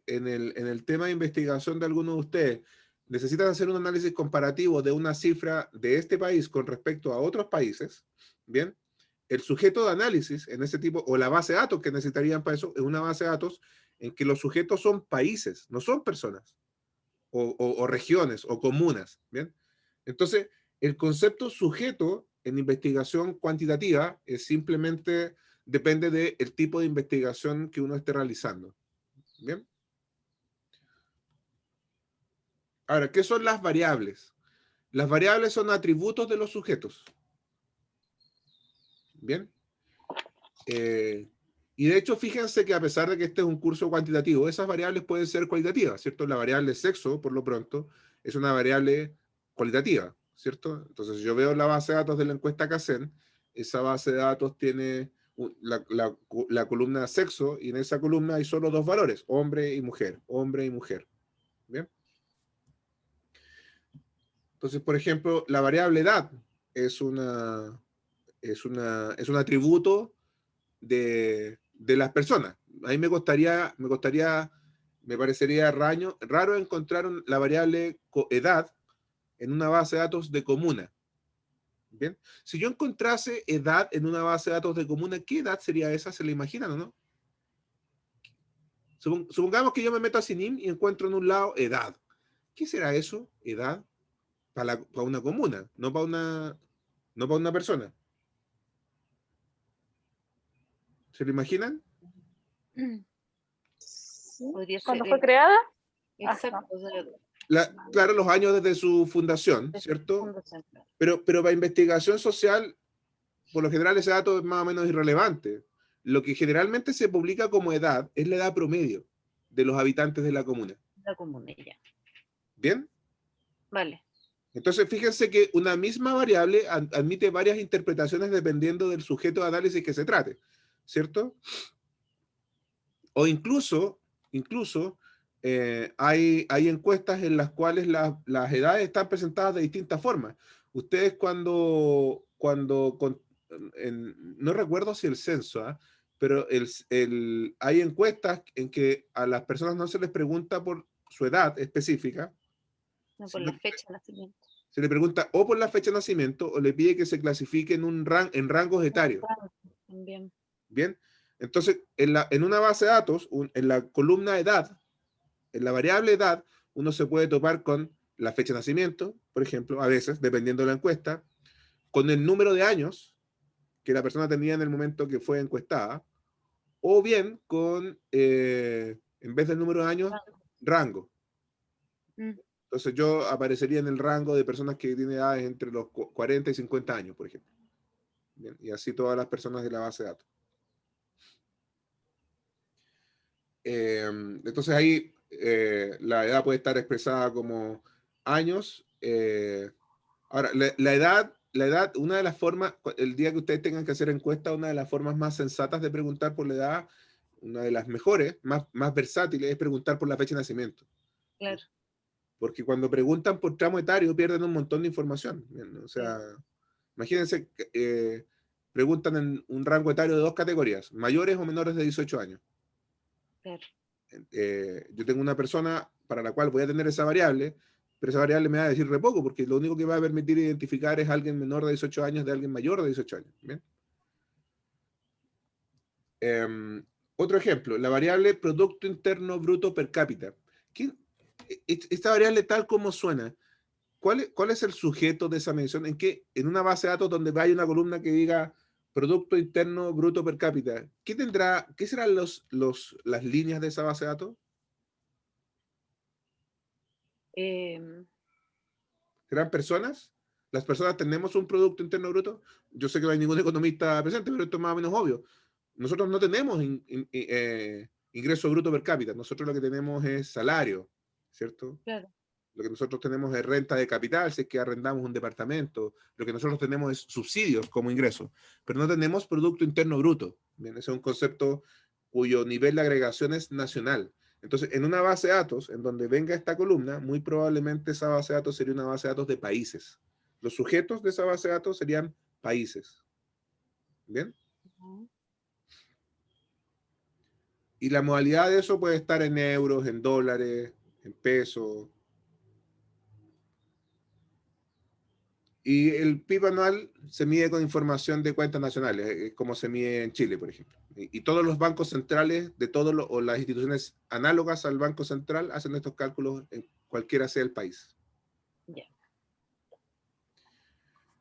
en el tema de investigación de alguno de ustedes necesitan hacer un análisis comparativo de una cifra de este país con respecto a otros países, ¿bien? El sujeto de análisis en ese tipo, o la base de datos que necesitarían para eso, es una base de datos en que los sujetos son países, no son personas, o regiones, o comunas, ¿bien? Entonces, el concepto sujeto en investigación cuantitativa es simplemente, depende del tipo de investigación que uno esté realizando. ¿Bien? Ahora, ¿qué son las variables? Las variables son atributos de los sujetos. ¿Bien? Y de hecho, fíjense que a pesar de que este es un curso cuantitativo, esas variables pueden ser cualitativas, ¿cierto? La variable sexo, por lo pronto, es una variable cualitativa, ¿cierto? Entonces, yo veo la base de datos de la encuesta KCEN, esa base de datos tiene la columna sexo, y en esa columna hay solo dos valores, hombre y mujer, hombre y mujer. ¿Bien? Entonces, por ejemplo, la variable edad es un atributo de las personas. A mí me parecería raro encontrar la variable edad en una base de datos de comuna. ¿Bien? Si yo encontrase edad en una base de datos de comuna, ¿qué edad sería esa? ¿Se la imaginan o no? Supongamos que yo me meto a CINIM y encuentro en un lado edad. ¿Qué será eso? Edad para una comuna, no para una persona. ¿Se lo imaginan? Podría ¿Cuándo ser fue creada? exacto. O sea, Claro, los años desde su fundación, de ¿cierto? fundación, claro. Pero para investigación social, por lo general ese dato es más o menos irrelevante. Lo que generalmente se publica como edad es la edad promedio de los habitantes de la comuna. La comuna, ya. ¿Bien? Vale. Entonces, fíjense que una misma variable admite varias interpretaciones dependiendo del sujeto de análisis que se trate, ¿cierto? O incluso hay encuestas en las cuales las edades están presentadas de distintas formas. Ustedes no recuerdo si el censo, pero hay encuestas en que a las personas no se les pregunta por su edad específica, No, por la fecha de nacimiento. se le pregunta o por la fecha de nacimiento o le pide que se clasifique en rangos etarios. También. Bien, entonces en una base de datos, en la columna edad, en la variable edad, uno se puede topar con la fecha de nacimiento, por ejemplo, a veces, dependiendo de la encuesta, con el número de años que la persona tenía en el momento que fue encuestada, o bien con, en vez del número de años, rango. Entonces yo aparecería en el rango de personas que tienen edades entre los 40 y 50 años, por ejemplo. Bien, y así todas las personas de la base de datos. Entonces ahí la edad puede estar expresada como años. Ahora, la edad, una de las formas, el día que ustedes tengan que hacer encuesta, una de las formas más sensatas de preguntar por la edad, una de las mejores, más versátiles, es preguntar por la fecha de nacimiento. Claro. Porque cuando preguntan por tramo etario pierden un montón de información. O sea, imagínense, preguntan en un rango etario de 2 categorías, mayores o menores de 18 años. Claro. Yo tengo una persona para la cual voy a tener esa variable, pero esa variable me va a decir re poco, porque lo único que va a permitir identificar es alguien menor de 18 años de alguien mayor de 18 años. ¿Bien? Otro ejemplo, la variable Producto Interno Bruto Per Cápita. Esta variable tal como suena, ¿cuál es el sujeto de esa mención? En una base de datos donde hay una columna que diga Producto Interno Bruto Per Cápita, ¿qué serán las líneas de esa base de datos? ¿Serán personas? ¿Las personas tenemos un Producto Interno Bruto? Yo sé que no hay ningún economista presente, pero esto es más o menos obvio. Nosotros no tenemos ingreso bruto per cápita, nosotros lo que tenemos es salario, ¿cierto? Claro. Lo que nosotros tenemos es renta de capital, si es que arrendamos un departamento, lo que nosotros tenemos es subsidios como ingreso, pero no tenemos Producto Interno Bruto. Bien, ese es un concepto cuyo nivel de agregación es nacional. Entonces, en una base de datos, en donde venga esta columna, muy probablemente esa base de datos sería una base de datos de países. Los sujetos de esa base de datos serían países. ¿Bien? Y la modalidad de eso puede estar en euros, en dólares, en pesos. Y el PIB anual se mide con información de cuentas nacionales, como se mide en Chile, por ejemplo. Y todos los bancos centrales de o las instituciones análogas al Banco Central hacen estos cálculos en cualquiera sea el país. Ya.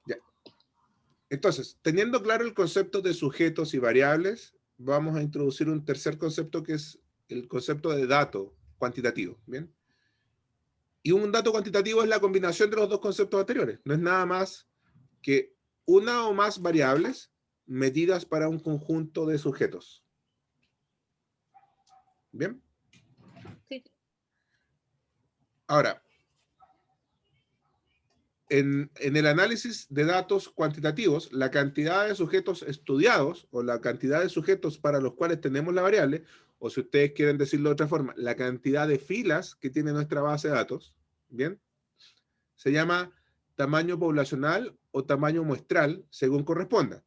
Ya. Entonces, teniendo claro el concepto de sujetos y variables, vamos a introducir un tercer concepto que es el concepto de dato cuantitativo. ¿Bien? Y un dato cuantitativo es la combinación de los dos conceptos anteriores. No es nada más que una o más variables medidas para un conjunto de sujetos. ¿Bien? Sí. Ahora, en el análisis de datos cuantitativos, la cantidad de sujetos estudiados o la cantidad de sujetos para los cuales tenemos la variable, o si ustedes quieren decirlo de otra forma, la cantidad de filas que tiene nuestra base de datos, ¿bien? Se llama tamaño poblacional o tamaño muestral, según corresponda.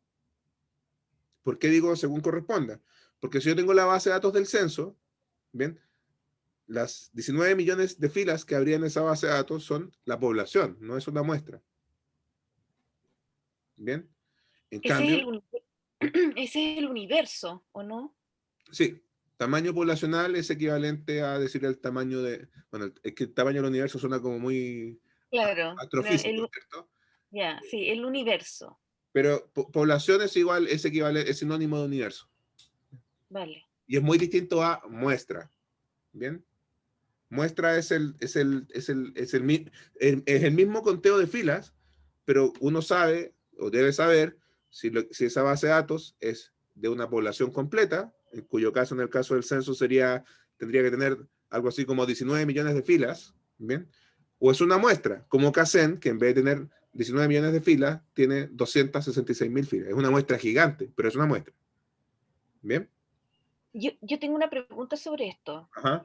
¿Por qué digo según corresponda? Porque si yo tengo la base de datos del censo, ¿bien? Las 19 millones de filas que habría en esa base de datos son la población, no es una muestra. ¿Bien? En cambio, Ese es el universo, ¿o no? sí, tamaño poblacional es equivalente a decir el tamaño de... Bueno, es que el tamaño del universo suena como muy Claro. astrofísico, ¿cierto? Ya, sí, el universo. Pero población es igual, es equivalente, es sinónimo de universo. Vale. Y es muy distinto a muestra. ¿Bien? Muestra es el mismo conteo de filas, pero uno sabe o debe saber si esa base de datos es de una población completa, en cuyo caso, en el caso del censo, tendría que tener algo así como 19 millones de filas, ¿bien? O es una muestra, como Kaizen, que en vez de tener 19 millones de filas, tiene 266.000 filas. Es una muestra gigante, pero es una muestra. ¿Bien? Yo tengo una pregunta sobre esto. Ajá.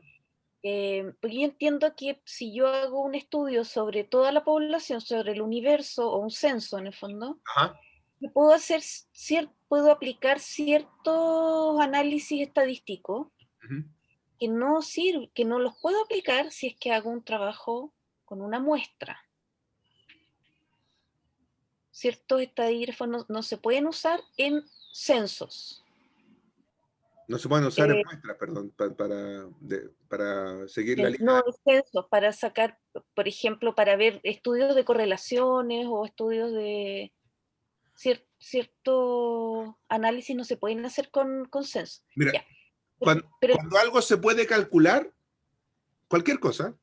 Porque yo entiendo que si yo hago un estudio sobre toda la población, sobre el universo o un censo en el fondo, Ajá. yo puedo aplicar ciertos análisis estadísticos Uh-huh. que no los puedo aplicar si es que hago un trabajo con una muestra. Ciertos estadígrafos no se pueden usar en censos. No se pueden usar en muestras, perdón, para seguir la línea. No en censos, para sacar, por ejemplo, para ver estudios de correlaciones o estudios de cierto análisis no se pueden hacer con censos. Mira, Ya. cuando algo se puede calcular, cualquier cosa,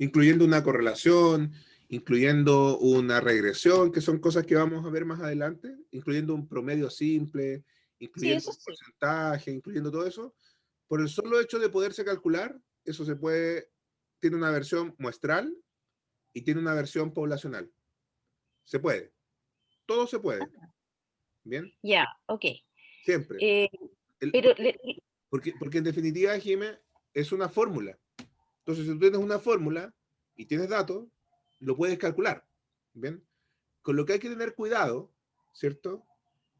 incluyendo una correlación, incluyendo una regresión, que son cosas que vamos a ver más adelante, incluyendo un promedio simple, Sí, incluyendo eso un sí. porcentaje, incluyendo todo eso. Por el solo hecho de poderse calcular, eso se puede, tiene una versión muestral y tiene una versión poblacional. Se puede. Todo se puede. ¿Bien? Ya, ok. Siempre. Eh, El- pero porque en definitiva, Jimé, es una fórmula. Entonces, si tú tienes una fórmula y tienes datos, lo puedes calcular. ¿Bien? Con lo que hay que tener cuidado, ¿cierto?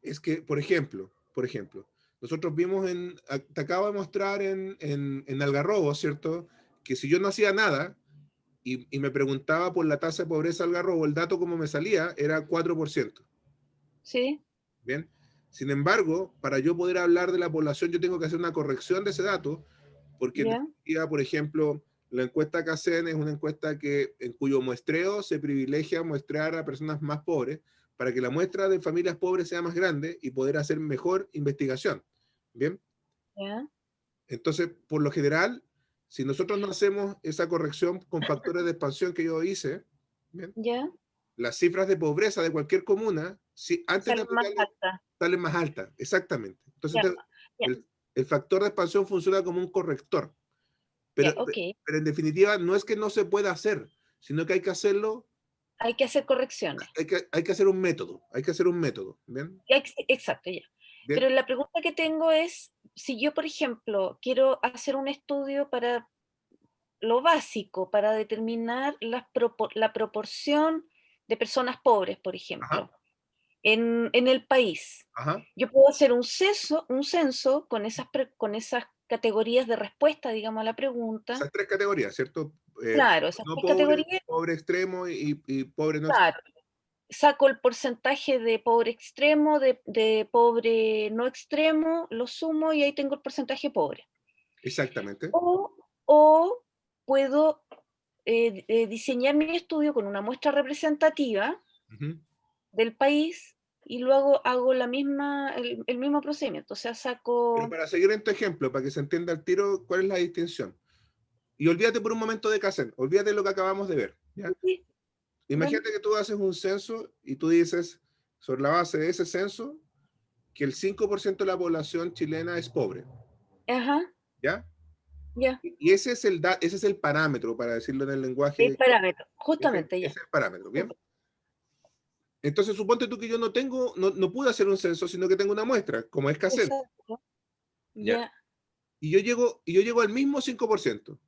Es que, por ejemplo, nosotros vimos te acabo de mostrar en Algarrobo, ¿cierto? Que si yo no hacía nada y me preguntaba por la tasa de pobreza de Algarrobo, el dato como me salía era 4%. sí, ¿Bien? Sin embargo, para yo poder hablar de la población, yo tengo que hacer una corrección de ese dato, porque en ya, definitiva, por ejemplo, la encuesta CACEN es una encuesta en cuyo muestreo se privilegia muestrear a personas más pobres para que la muestra de familias pobres sea más grande y poder hacer mejor investigación. ¿Bien? ya, Entonces, por lo general, si nosotros no hacemos esa corrección con factores de expansión que yo hice, ¿bien? ya, Las cifras de pobreza de cualquier comuna, si, antes de sale más aplicarle, alta. salen más altas, exactamente. Entonces, Ya, ya, el factor de expansión funciona como un corrector, ya, pero, ok. pero en definitiva no es que no se pueda hacer, sino que hay que hacerlo, Hay que hacer correcciones. hay que hacer un método, ¿bien? Exacto, ya. ¿Bien? Pero la pregunta que tengo es, si yo, por ejemplo, quiero hacer un estudio para lo básico, para determinar la proporción de personas pobres, por Ajá, ejemplo, en el país. ajá. Yo puedo hacer un censo con esas categorías de respuesta, digamos, a la pregunta. Esas tres categorías, ¿cierto? Claro, esas No tres pobre, categorías, pobre extremo y pobre no extremo. claro. Saco el porcentaje de pobre extremo, de pobre no extremo, lo sumo y ahí tengo el porcentaje pobre. Exactamente. O, o puedo diseñar mi estudio con una muestra representativa Ujú. del país y luego hago el mismo procedimiento. O sea, Pero saco... para seguir en tu ejemplo, para que se entienda al tiro cuál es la distinción. Y olvídate por un momento de Kaizen, olvídate de lo que acabamos de ver, ¿ya? Sí, dale. Imagínate que tú haces un censo y tú dices, sobre la base de ese censo, que el 5% de la población chilena es pobre, Ajá, ¿ya? ya. Y ese es el parámetro, para decirlo en el El lenguaje, parámetro, ese justamente ya. es el parámetro, ¿bien? Súper. Entonces, suponte tú que yo no pude hacer un censo, sino que tengo una muestra, como es Kaizen, Exacto. ¿ya? Ya. Y yo llego al mismo 5%,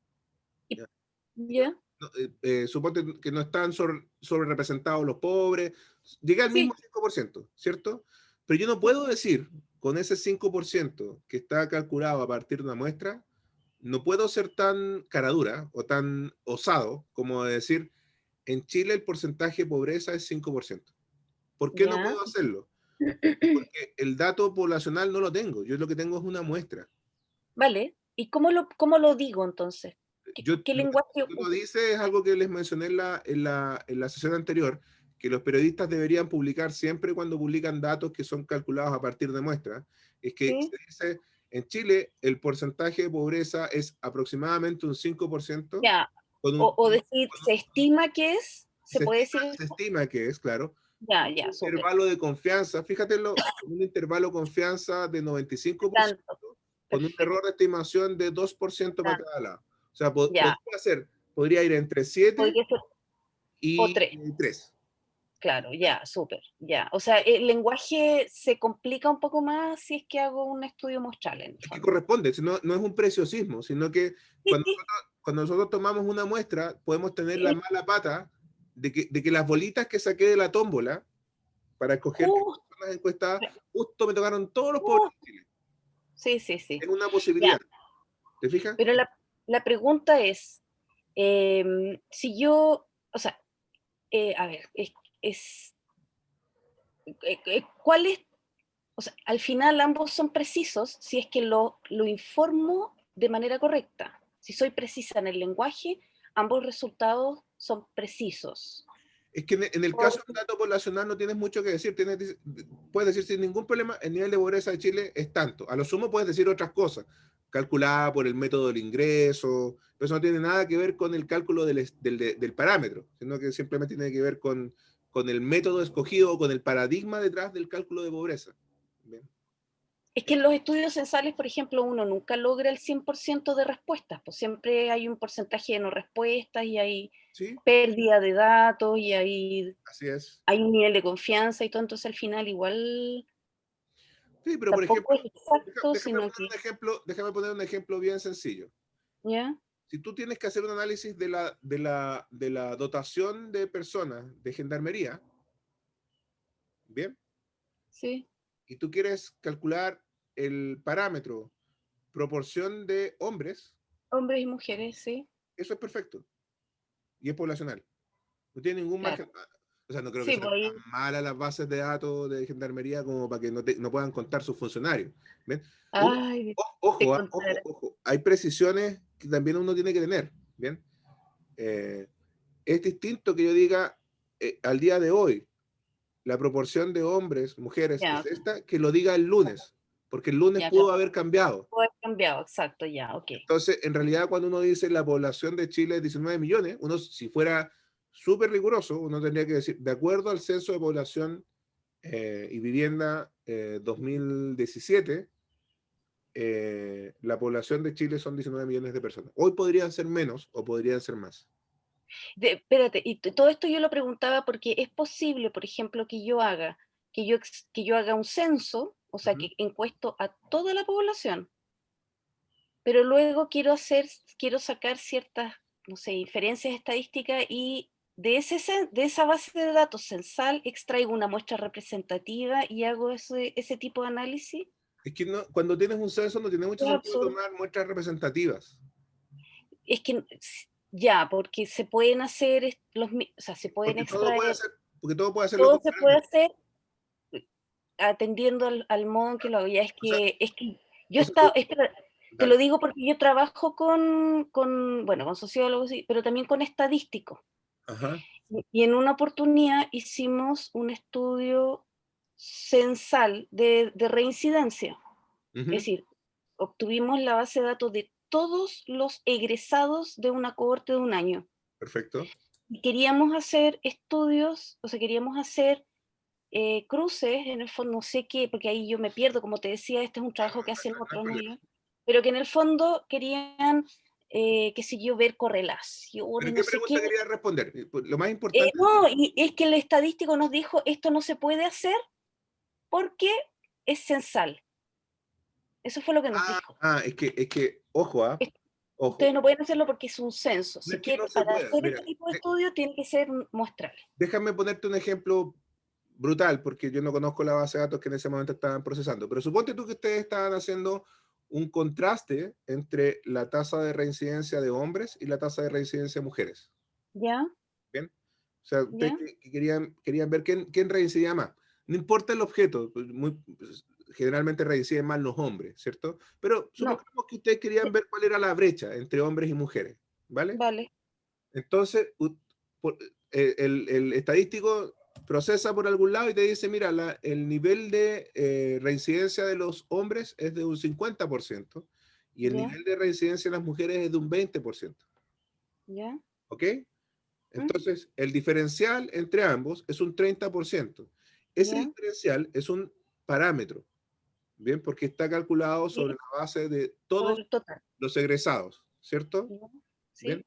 Y- ¿ya? ya. No, suponte que no están sobre representados los pobres, llegué al mismo Sí. 5%, ¿cierto? Pero yo no puedo decir con ese 5% que está calculado a partir de una muestra, no puedo ser tan caradura o tan osado como decir, en Chile el porcentaje de pobreza es 5%. ¿Por qué no Ya. puedo hacerlo? Porque el dato poblacional no lo tengo, yo lo que tengo es una muestra. Vale. ¿Y cómo lo digo entonces? ¿Qué, Yo, qué lo que lenguaje tú lo dices es algo que les mencioné en la sesión anterior, que los periodistas deberían publicar siempre cuando publican datos que son calculados a partir de muestras. Es que sí? se dice, en Chile el porcentaje de pobreza es aproximadamente un 5%, Ya. con O decir, ¿se estima que es? ¿Se puede decir se eso? estima que es, claro, Ya, con un ya, súper. intervalo de confianza, fíjatelo, con un intervalo de confianza de 95%, Tanto. con un Perfecto. error de estimación de 2% para Tanto. cada lado. O sea, Ya. podría ir entre 7 Podría ser o y 3. 3. Claro, ya, súper. Ya. O sea, el lenguaje se complica un poco más si es que hago un estudio muestral en el Es que fondo. corresponde, no es un preciosismo, sino que Sí, cuando sí, nosotros, cuando nosotros tomamos una muestra, podemos tener la sí. mala pata de que las bolitas que saqué de la tómbola para escoger qué Justo. personas encuestadas, justo me tocaron todos los pobres Uh, de Chile. sí, sí, sí. Es una Ya. posibilidad, ¿te fijas? Pero la pregunta es, si yo, o sea, a ver, es, ¿cuál es? O sea, al final ambos son precisos si es que lo informo de manera correcta. Si soy precisa en el lenguaje, ambos resultados son precisos. Es que en el caso del dato poblacional no tienes mucho que decir. Puedes decir sin ningún problema, el nivel de pobreza de Chile es tanto. A lo sumo puedes decir otras cosas. calculada por el método del ingreso, pero eso no tiene nada que ver con el cálculo del parámetro, sino que simplemente tiene que ver con el método escogido o con el paradigma detrás del cálculo de pobreza. Bien. Es que en los estudios censales, por ejemplo, uno nunca logra el 100% de respuestas, pues siempre hay un porcentaje de no respuestas y hay ¿Sí? pérdida de datos y Así es. hay un nivel de confianza y todo, entonces al final igual Sí, pero por tampoco ejemplo, es exacto, sino que, déjame poner un ejemplo bien sencillo. ¿ya? Si tú tienes que hacer un análisis de la dotación de personas de gendarmería, bien, Sí, y tú quieres calcular el parámetro proporción de hombres, hombres y mujeres, sí, eso es perfecto. Y es poblacional. No tiene ningún claro. margen. O sea, no creo que Sí, sean pues ahí, tan malas las bases de datos de gendarmería como para que no puedan contar sus funcionarios. ¿Ven? ay, te Ojo, contaré. ojo. Hay precisiones que también uno tiene que tener. ¿Bien? Es distinto que yo diga al día de hoy la proporción de hombres, mujeres es Ya, esta, que lo diga el lunes, porque el lunes ya, pudo haber cambiado. puede haber cambiado, exacto, ya, ok. Entonces, en realidad, cuando uno dice la población de Chile es 19 millones, uno, si fuera súper riguroso, uno tendría que decir, de acuerdo al censo de población y vivienda 2017, la población de Chile son 19 millones de personas. Hoy podrían ser menos o podrían ser más. Espérate, y todo esto yo lo preguntaba porque es posible, por ejemplo, que yo haga un censo, o sea, Ujú. que encuesto a toda la población, pero luego quiero sacar ciertas, no sé, inferencias estadísticas y de esa base de datos censal extraigo una muestra representativa y hago ese tipo de análisis. Es que cuando tienes un censo no tiene mucho Es sentido absurdo. tomar muestras representativas. Es que ya, porque se pueden hacer o sea, se pueden Porque todo puede extraer, ser, porque todo puede hacerlo todo se puede comparable. hacer atendiendo al modo en que lo hago. Ya O sea, es que yo o sea, tú- espera, te lo dale. digo porque yo trabajo bueno, con sociólogos, sí, pero también con estadísticos. Ajá. Y en una oportunidad hicimos un estudio censal de reincidencia. Es Ujú. decir, obtuvimos la base de datos de todos los egresados de una cohorte de un año. Perfecto. Y queríamos hacer estudios, o sea, queríamos hacer cruces, en el fondo, no sé qué, porque ahí yo me pierdo, como te decía, este es un trabajo que hacen No hay otros, no problema. yo, pero que en el fondo querían, qué sé yo, ver ¿Pero correlaciones, no qué sé qué. pregunta quería responder? Pues, lo más importante. No, y es que el estadístico nos dijo, esto no se puede hacer porque es censal. Eso fue lo que nos dijo. Ojo, ojo. Ustedes no pueden hacerlo porque es un censo. No es Si que no quieren, se para pueda. hacer Mira, este tipo de estudio tiene que ser muestral. déjame ponerte un ejemplo brutal, porque yo no conozco la base de datos que en ese momento estaban procesando. Pero suponte tú que ustedes estaban haciendo un contraste entre la tasa de reincidencia de hombres y la tasa de reincidencia de mujeres. ¿Ya? ¿Bien? O sea, ustedes ¿Ya? que querían ver quién reincidía más. No importa el objeto, pues, generalmente reinciden más los hombres, ¿cierto? Pero No. supongamos que ustedes querían ver cuál era la brecha entre hombres y mujeres, ¿vale? Vale. Entonces, por- el estadístico procesa por algún lado y te dice, mira, el nivel de reincidencia de los hombres es de un 50% y el ¿Ya? nivel de reincidencia de las mujeres es de un 20%. ¿Ya? ¿Ok? ¿Mm? Entonces, el diferencial entre ambos es un 30%. Ese ¿Ya? diferencial es un parámetro, ¿bien? Porque está calculado sobre ¿Sí? la base de Todo todos el total. los egresados, ¿cierto? ¿Ya? Bien. ¿Sí?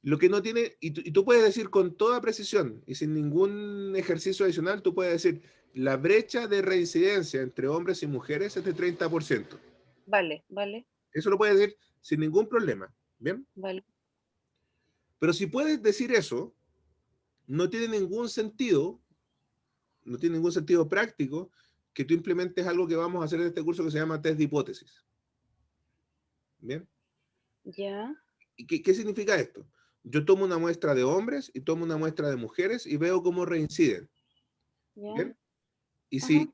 Lo que no tiene, y tú puedes decir con toda precisión y sin ningún ejercicio adicional, tú puedes decir, la brecha de reincidencia entre hombres y mujeres es de 30%. Vale, vale, Eso lo puedes decir sin ningún problema, ¿bien? vale. Pero si puedes decir eso, no tiene ningún sentido, no tiene ningún sentido práctico que tú implementes algo que vamos a hacer en este curso que se llama test de hipótesis, ¿bien? ¿Ya? ¿Y qué significa esto? Yo tomo una muestra de hombres y tomo una muestra de mujeres y veo cómo reinciden, ¿Ya? ¿bien? Y Ajá. si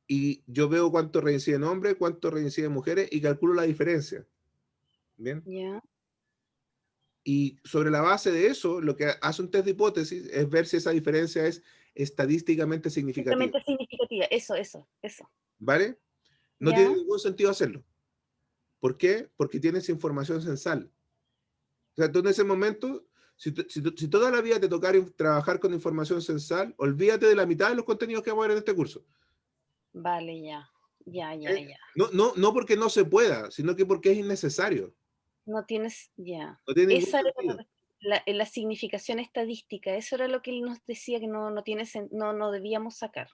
y yo veo cuánto reinciden hombres, cuánto reinciden mujeres y calculo la diferencia. Bien. ¿Ya? Y sobre la base de eso, lo que hace un test de hipótesis es ver si esa diferencia es estadísticamente significativa. Justamente significativa. Eso. ¿Vale? No tiene ¿Ya? ningún sentido hacerlo. ¿Por qué? Porque tienes información censal. O sea, tú en ese momento, si toda la vida te tocara trabajar con información censal, olvídate de la mitad de los contenidos que vamos a ver en este curso. Vale, ya. Ya. No porque no se pueda, sino que porque es innecesario. No tienes, ya. No tiene ningún Esa era sentido. la significación estadística, eso era lo que él nos decía que no debíamos sacar.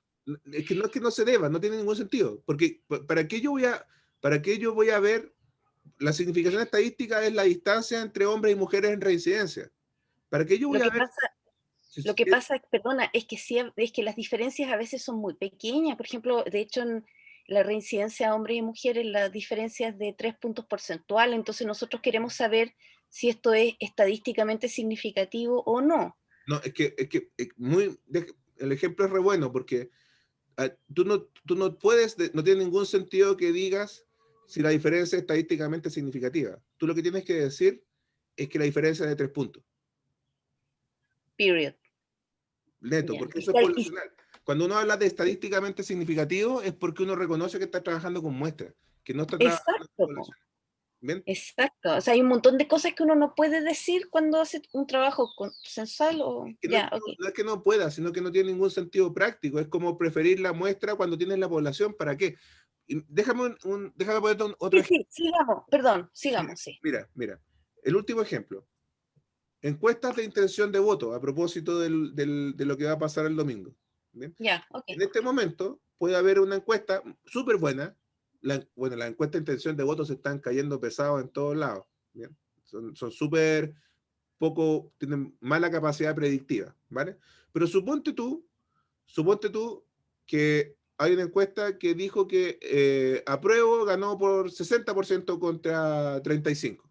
Es que no se deba, no tiene ningún sentido. Porque ¿para qué yo voy a ver la significación estadística es la distancia entre hombres y mujeres en reincidencia? ¿Para qué yo voy a ver? Lo que pasa, perdona, es que las diferencias a veces son muy pequeñas. Por ejemplo, de hecho, en la reincidencia de hombres y mujeres, la diferencia es de 3 puntos porcentuales. Entonces, nosotros queremos saber si esto es estadísticamente significativo o no. No, el ejemplo es re bueno porque tú no puedes, no tiene ningún sentido que digas si la diferencia es estadísticamente significativa. Tú lo que tienes que decir es que la diferencia es de 3 puntos. Period. Neto, Ya. porque eso es poblacional. Cuando uno habla de estadísticamente significativo es porque uno reconoce que está trabajando con muestras, que no está trabajando con población. ¿Bien? Exacto. O sea, hay un montón de cosas que uno no puede decir cuando hace un trabajo censal o... No es que no pueda, sino que no tiene ningún sentido práctico. Es como preferir la muestra cuando tienes la población. ¿Para qué? Y déjame ponerte otro ejemplo. Sí, sigamos, perdón, sigamos, sí. Mira, el último ejemplo. Encuestas de intención de voto a propósito de lo que va a pasar el domingo. ¿Bien? Ya, ok. En este momento puede haber una encuesta súper buena. Las encuestas de intención de voto se están cayendo pesados en todos lados. ¿Bien? Son súper poco, tienen mala capacidad predictiva, ¿vale? Pero suponte tú que hay una encuesta que dijo que apruebo ganó por 60% contra 35%.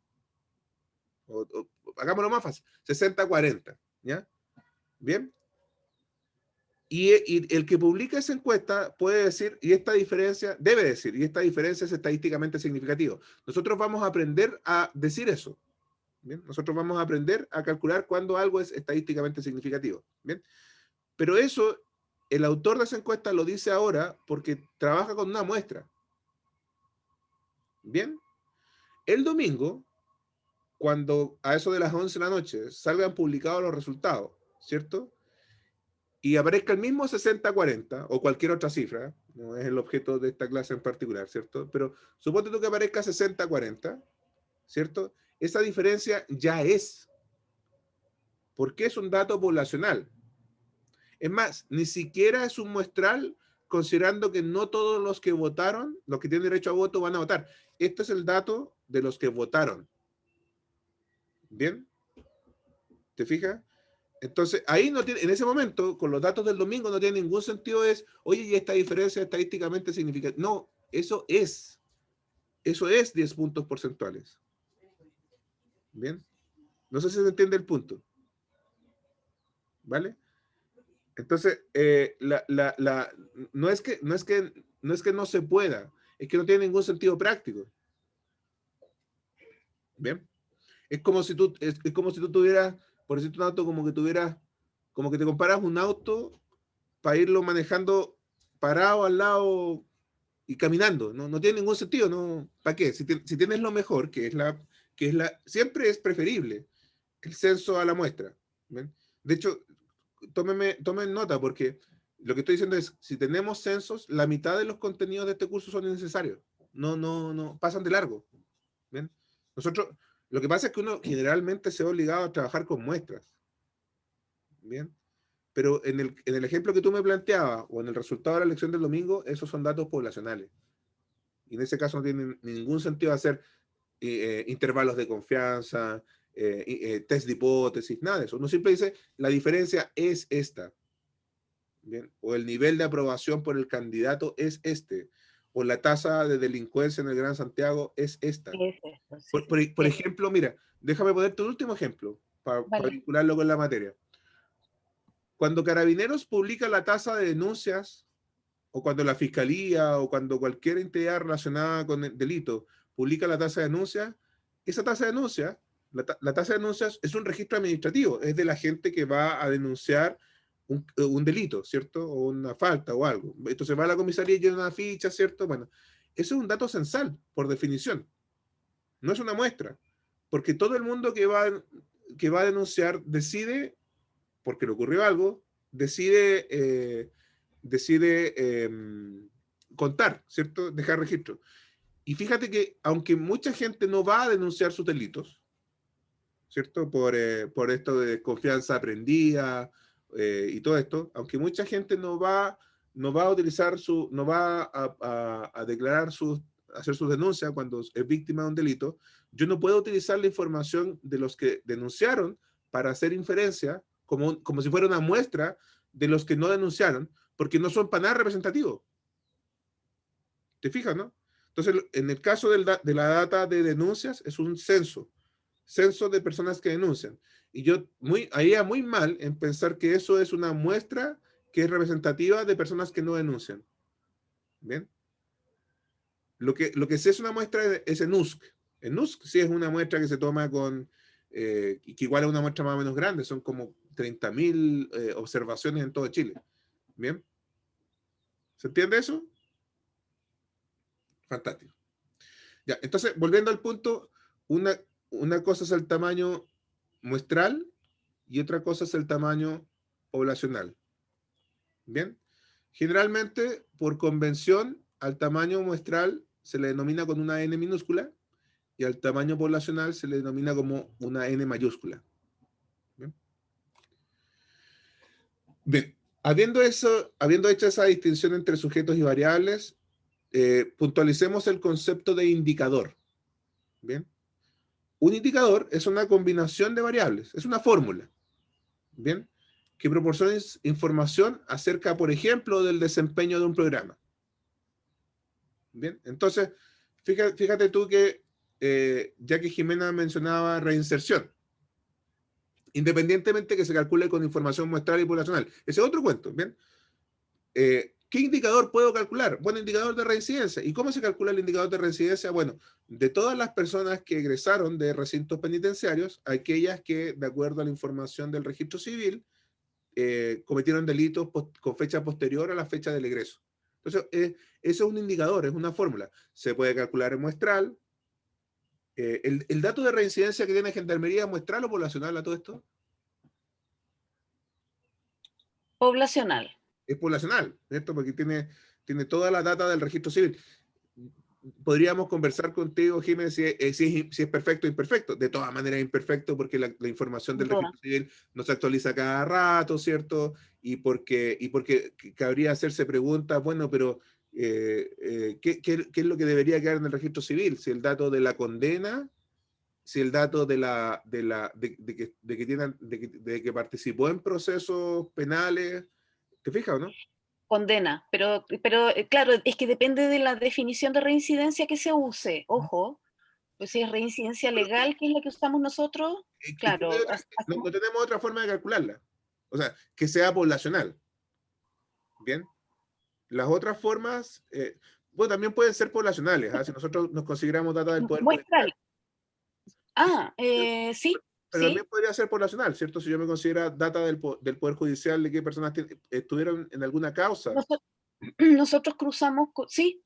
Hagámoslo más fácil, 60-40, ¿ya? ¿Bien? Y el que publica esa encuesta puede decir, debe decir, y esta diferencia es estadísticamente significativa. Nosotros vamos a aprender a decir eso. ¿Bien? Nosotros vamos a aprender a calcular cuándo algo es estadísticamente significativo. ¿Bien? Pero eso, el autor de esa encuesta lo dice ahora porque trabaja con una muestra. ¿Bien? El domingo, cuando a eso de las 11 de la noche salgan publicados los resultados, ¿cierto? Y aparezca el mismo 60-40 o cualquier otra cifra, no es el objeto de esta clase en particular, ¿cierto? Pero suponte tú que aparezca 60-40, ¿cierto? Esa diferencia ya es, porque es un dato poblacional. Es más, ni siquiera es un muestral, considerando que no todos los que votaron, los que tienen derecho a voto, van a votar. Este es el dato de los que votaron. ¿Bien? ¿Te fijas? Entonces, ahí no tiene, en ese momento, con los datos del domingo, no tiene ningún sentido oye, y esta diferencia estadísticamente significa. No, eso es 10 puntos porcentuales. ¿Bien? No sé si se entiende el punto. ¿Vale? Entonces, no es que no se pueda, es que no tiene ningún sentido práctico. ¿Bien? Es como si tú tuvieras, por decirte un auto, como que te comparas un auto para irlo manejando parado al lado y caminando. No tiene ningún sentido, ¿no? ¿Para qué? Si tienes lo mejor, siempre es preferible el censo a la muestra. ¿Bien? De hecho, tomen nota, porque lo que estoy diciendo es, si tenemos censos, la mitad de los contenidos de este curso son innecesarios. No, pasan de largo. ¿Bien? Lo que pasa es que uno generalmente se ve obligado a trabajar con muestras. ¿Bien? Pero en el ejemplo que tú me planteabas, o en el resultado de la elección del domingo, esos son datos poblacionales. Y en ese caso no tiene ningún sentido hacer intervalos de confianza, test de hipótesis, nada de eso. Uno siempre dice, la diferencia es esta. ¿Bien? O el nivel de aprobación por el candidato es este. O la tasa de delincuencia en el Gran Santiago es esta. Por ejemplo, mira, déjame ponerte un último ejemplo para vincularlo con la materia. Cuando Carabineros publica la tasa de denuncias, o cuando la Fiscalía, o cuando cualquier entidad relacionada con el delito publica la tasa de denuncias, esa tasa de denuncias, la tasa de denuncias es un registro administrativo, es de la gente que va a denunciar un delito, ¿cierto? O una falta o algo. Entonces va a la comisaría y llena una ficha, ¿cierto? Bueno, eso es un dato censal, por definición. no es una muestra, porque todo el mundo que va a denunciar decide, porque le ocurrió algo, decide contar, ¿cierto? Dejar registro. Y fíjate que aunque mucha gente no va a denunciar sus delitos, ¿cierto? Por esto de desconfianza aprendida y todo esto, aunque mucha gente no va a utilizar no va a declarar hacer sus denuncias cuando es víctima de un delito, yo no puedo utilizar la información de los que denunciaron para hacer inferencia como si fuera una muestra de los que no denunciaron, porque no son para nada representativos. ¿Te fijas, no? Entonces, en el caso de la data de denuncias, es un censo de personas que denuncian. Y yo haría muy mal en pensar que eso es una muestra que es representativa de personas que no denuncian. ¿Bien? Lo que sí es una muestra es en USC. En USC sí es una muestra que se toma y que igual es una muestra más o menos grande, son como 30.000 observaciones en todo Chile. ¿Bien? ¿Se entiende eso? Fantástico. Ya, entonces, volviendo al punto, una cosa es el tamaño muestral y otra cosa es el tamaño poblacional. ¿Bien? Generalmente, por convención, al tamaño muestral se le denomina con una N minúscula y al tamaño poblacional se le denomina como una N mayúscula. ¿Bien? Bien, habiendo hecho esa distinción entre sujetos y variables, puntualicemos el concepto de indicador. ¿Bien? Un indicador es una combinación de variables, es una fórmula, ¿bien? Que proporciona información acerca, por ejemplo, del desempeño de un programa. ¿Bien? Entonces, fíjate tú que, ya que Jimena mencionaba reinserción, independientemente que se calcule con información muestral y poblacional, ese es otro cuento, ¿bien? ¿Qué indicador puedo calcular? Bueno, indicador de reincidencia. ¿Y cómo se calcula el indicador de reincidencia? Bueno, de todas las personas que egresaron de recintos penitenciarios, aquellas que, de acuerdo a la información del registro civil, cometieron delitos con fecha posterior a la fecha del egreso. Entonces, eso es un indicador, es una fórmula. Se puede calcular en muestral. ¿El dato de reincidencia que tiene Gendarmería es muestral o poblacional a todo esto? Poblacional. Es poblacional, ¿cierto? Porque tiene toda la data del registro civil. Podríamos conversar contigo, Jiménez, si es perfecto o imperfecto. De todas maneras es imperfecto porque la información del registro civil no se actualiza cada rato, ¿cierto? Y porque cabría hacerse preguntas, bueno, pero ¿qué es lo que debería quedar en el registro civil? Si el dato de la condena, si el dato de que participó en procesos penales, ¿te fijas o no? Condena, pero claro, es que depende de la definición de reincidencia que se use, ojo, pues si es reincidencia legal, que es la que usamos nosotros, claro, No tenemos otra forma de calcularla, o sea, que sea poblacional, ¿bien? Las otras formas, bueno, también pueden ser poblacionales, ¿ah? Si nosotros nos consideramos data del Poder Judicial. Sí, Pero sí. también podría ser poblacional, ¿cierto? Si yo me considero data del Poder Judicial de qué personas estuvieron en alguna causa. Nosotros cruzamos, sí,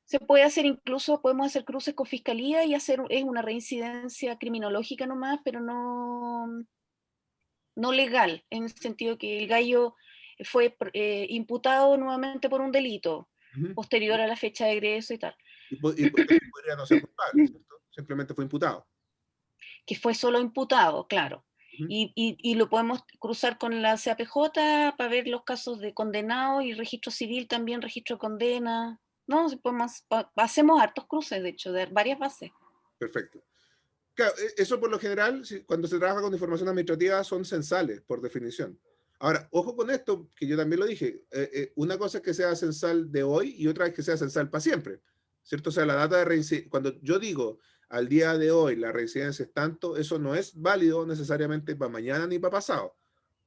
se puede hacer incluso, podemos hacer cruces con fiscalía y es una reincidencia criminológica nomás, pero no legal, en el sentido que el gallo fue imputado nuevamente por un delito posterior a la fecha de egreso y tal. Y podría no ser culpable, ¿cierto? Simplemente fue imputado. Que fue solo imputado, claro. Y lo podemos cruzar con la CAPJ para ver los casos de condenado y registro civil también, registro de condena. No, hacemos hartos cruces, de hecho, de varias bases. Perfecto. Claro, eso por lo general, cuando se trabaja con información administrativa, son censales, por definición. Ahora, ojo con esto, que yo también lo dije, una cosa es que sea censal de hoy y otra es que sea censal para siempre, ¿cierto? O sea, la data de reincidencia, cuando yo digo al día de hoy la reincidencia es tanto, eso no es válido necesariamente para mañana ni para pasado.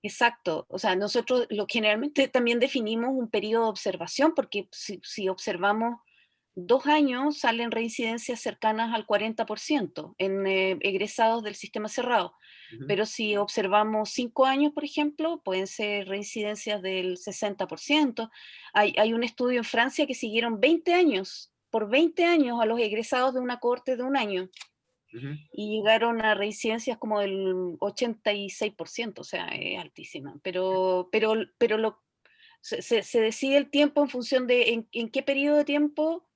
Exacto, o sea, nosotros generalmente también definimos un periodo de observación, porque si observamos 2 años, salen reincidencias cercanas al 40% en egresados del sistema cerrado. Pero si observamos 5 años, por ejemplo, pueden ser reincidencias del 60%. Hay un estudio en Francia que siguieron 20 años, por 20 años a los egresados de una cohorte de un año. Ujú. y llegaron a reincidencias como del 86%, o sea, es altísima. Pero se decide el tiempo en función de en qué periodo de tiempo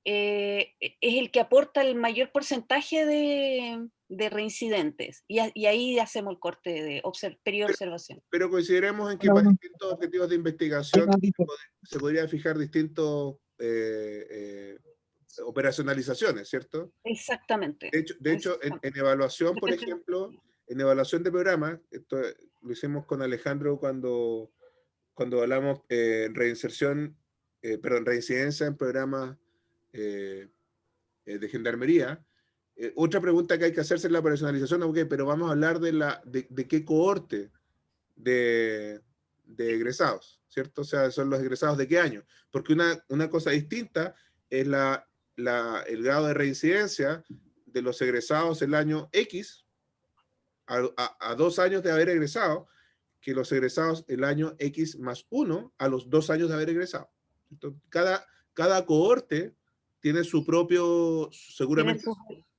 es el que aporta el mayor porcentaje de reincidentes. Y ahí hacemos el corte de periodo de observación. Pero consideremos en que para distintos objetivos de investigación se podría fijar distintos operacionalizaciones, ¿cierto? Exactamente. De hecho en evaluación, por ejemplo, en evaluación de programas, esto lo hicimos con Alejandro cuando hablamos reinserción, perdón, reincidencia en programas de gendarmería. Otra pregunta que hay que hacerse es la operacionalización, ok, pero vamos a hablar de qué cohorte de egresados, ¿cierto? O sea, son los egresados de qué año. Porque una cosa distinta es el grado de reincidencia de los egresados el año X a 2 años de haber egresado, que los egresados el año X más 1 a los 2 años de haber egresado. Entonces, cada cohorte tiene su propio, seguramente,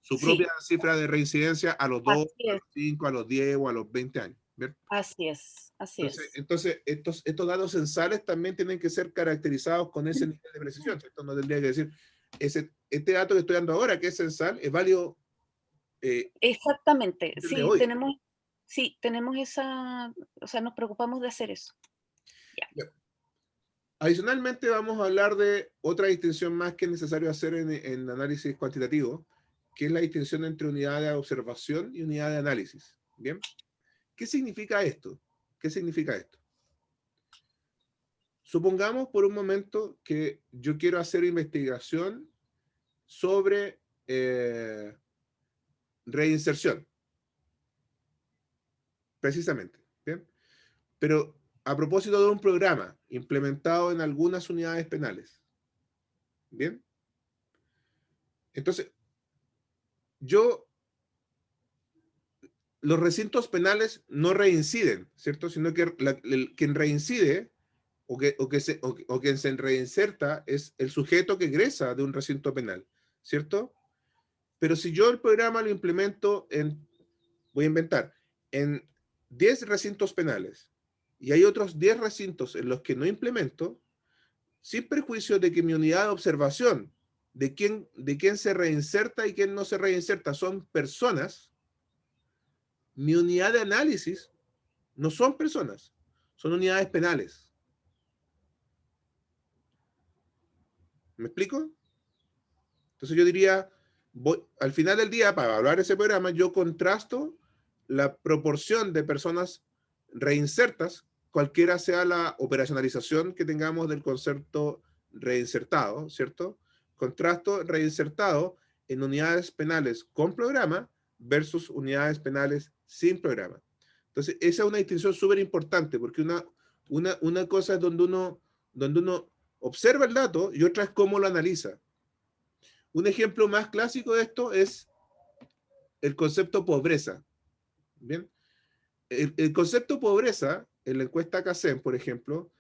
su propia cifra de reincidencia a los 2, a los 5, a los 10 o a los 20 años. ¿Ver? Así es, así es. Entonces estos datos censales también tienen que ser caracterizados con ese nivel de precisión. Esto no tendría que decir, este dato que estoy dando ahora, que es censal, es válido. Exactamente, Hoy. tenemos esa, o sea, nos preocupamos de hacer eso. Ya. Adicionalmente vamos a hablar de otra distinción más que es necesario hacer en análisis cuantitativo, que es la distinción entre unidad de observación y unidad de análisis. ¿Bien? ¿Qué significa esto? ¿Qué significa esto? Supongamos por un momento que yo quiero hacer investigación sobre reinserción, precisamente. ¿Bien? Pero a propósito de un programa implementado en algunas unidades penales. ¿Bien? Entonces, los recintos penales no reinciden, ¿cierto? Sino que quien reincide o quien se reinserta es el sujeto que egresa de un recinto penal, ¿cierto? Pero si yo el programa lo implemento voy a inventar, en 10 recintos penales y hay otros 10 recintos en los que no implemento, sin perjuicio de que mi unidad de observación de quién se reinserta y quién no se reinserta son personas, mi unidad de análisis no son personas, son unidades penales. ¿Me explico? Entonces yo diría, al final del día, para evaluar ese programa, yo contrasto la proporción de personas reinsertas, cualquiera sea la operacionalización que tengamos del concepto reinsertado, ¿cierto? Contrasto reinsertado en unidades penales con programa versus unidades penales sin programa. Entonces, esa es una distinción súper importante, porque una cosa es donde uno observa el dato y otra es cómo lo analiza. Un ejemplo más clásico de esto es el concepto pobreza. ¿Bien? El concepto pobreza, en la encuesta CACEN, por ejemplo,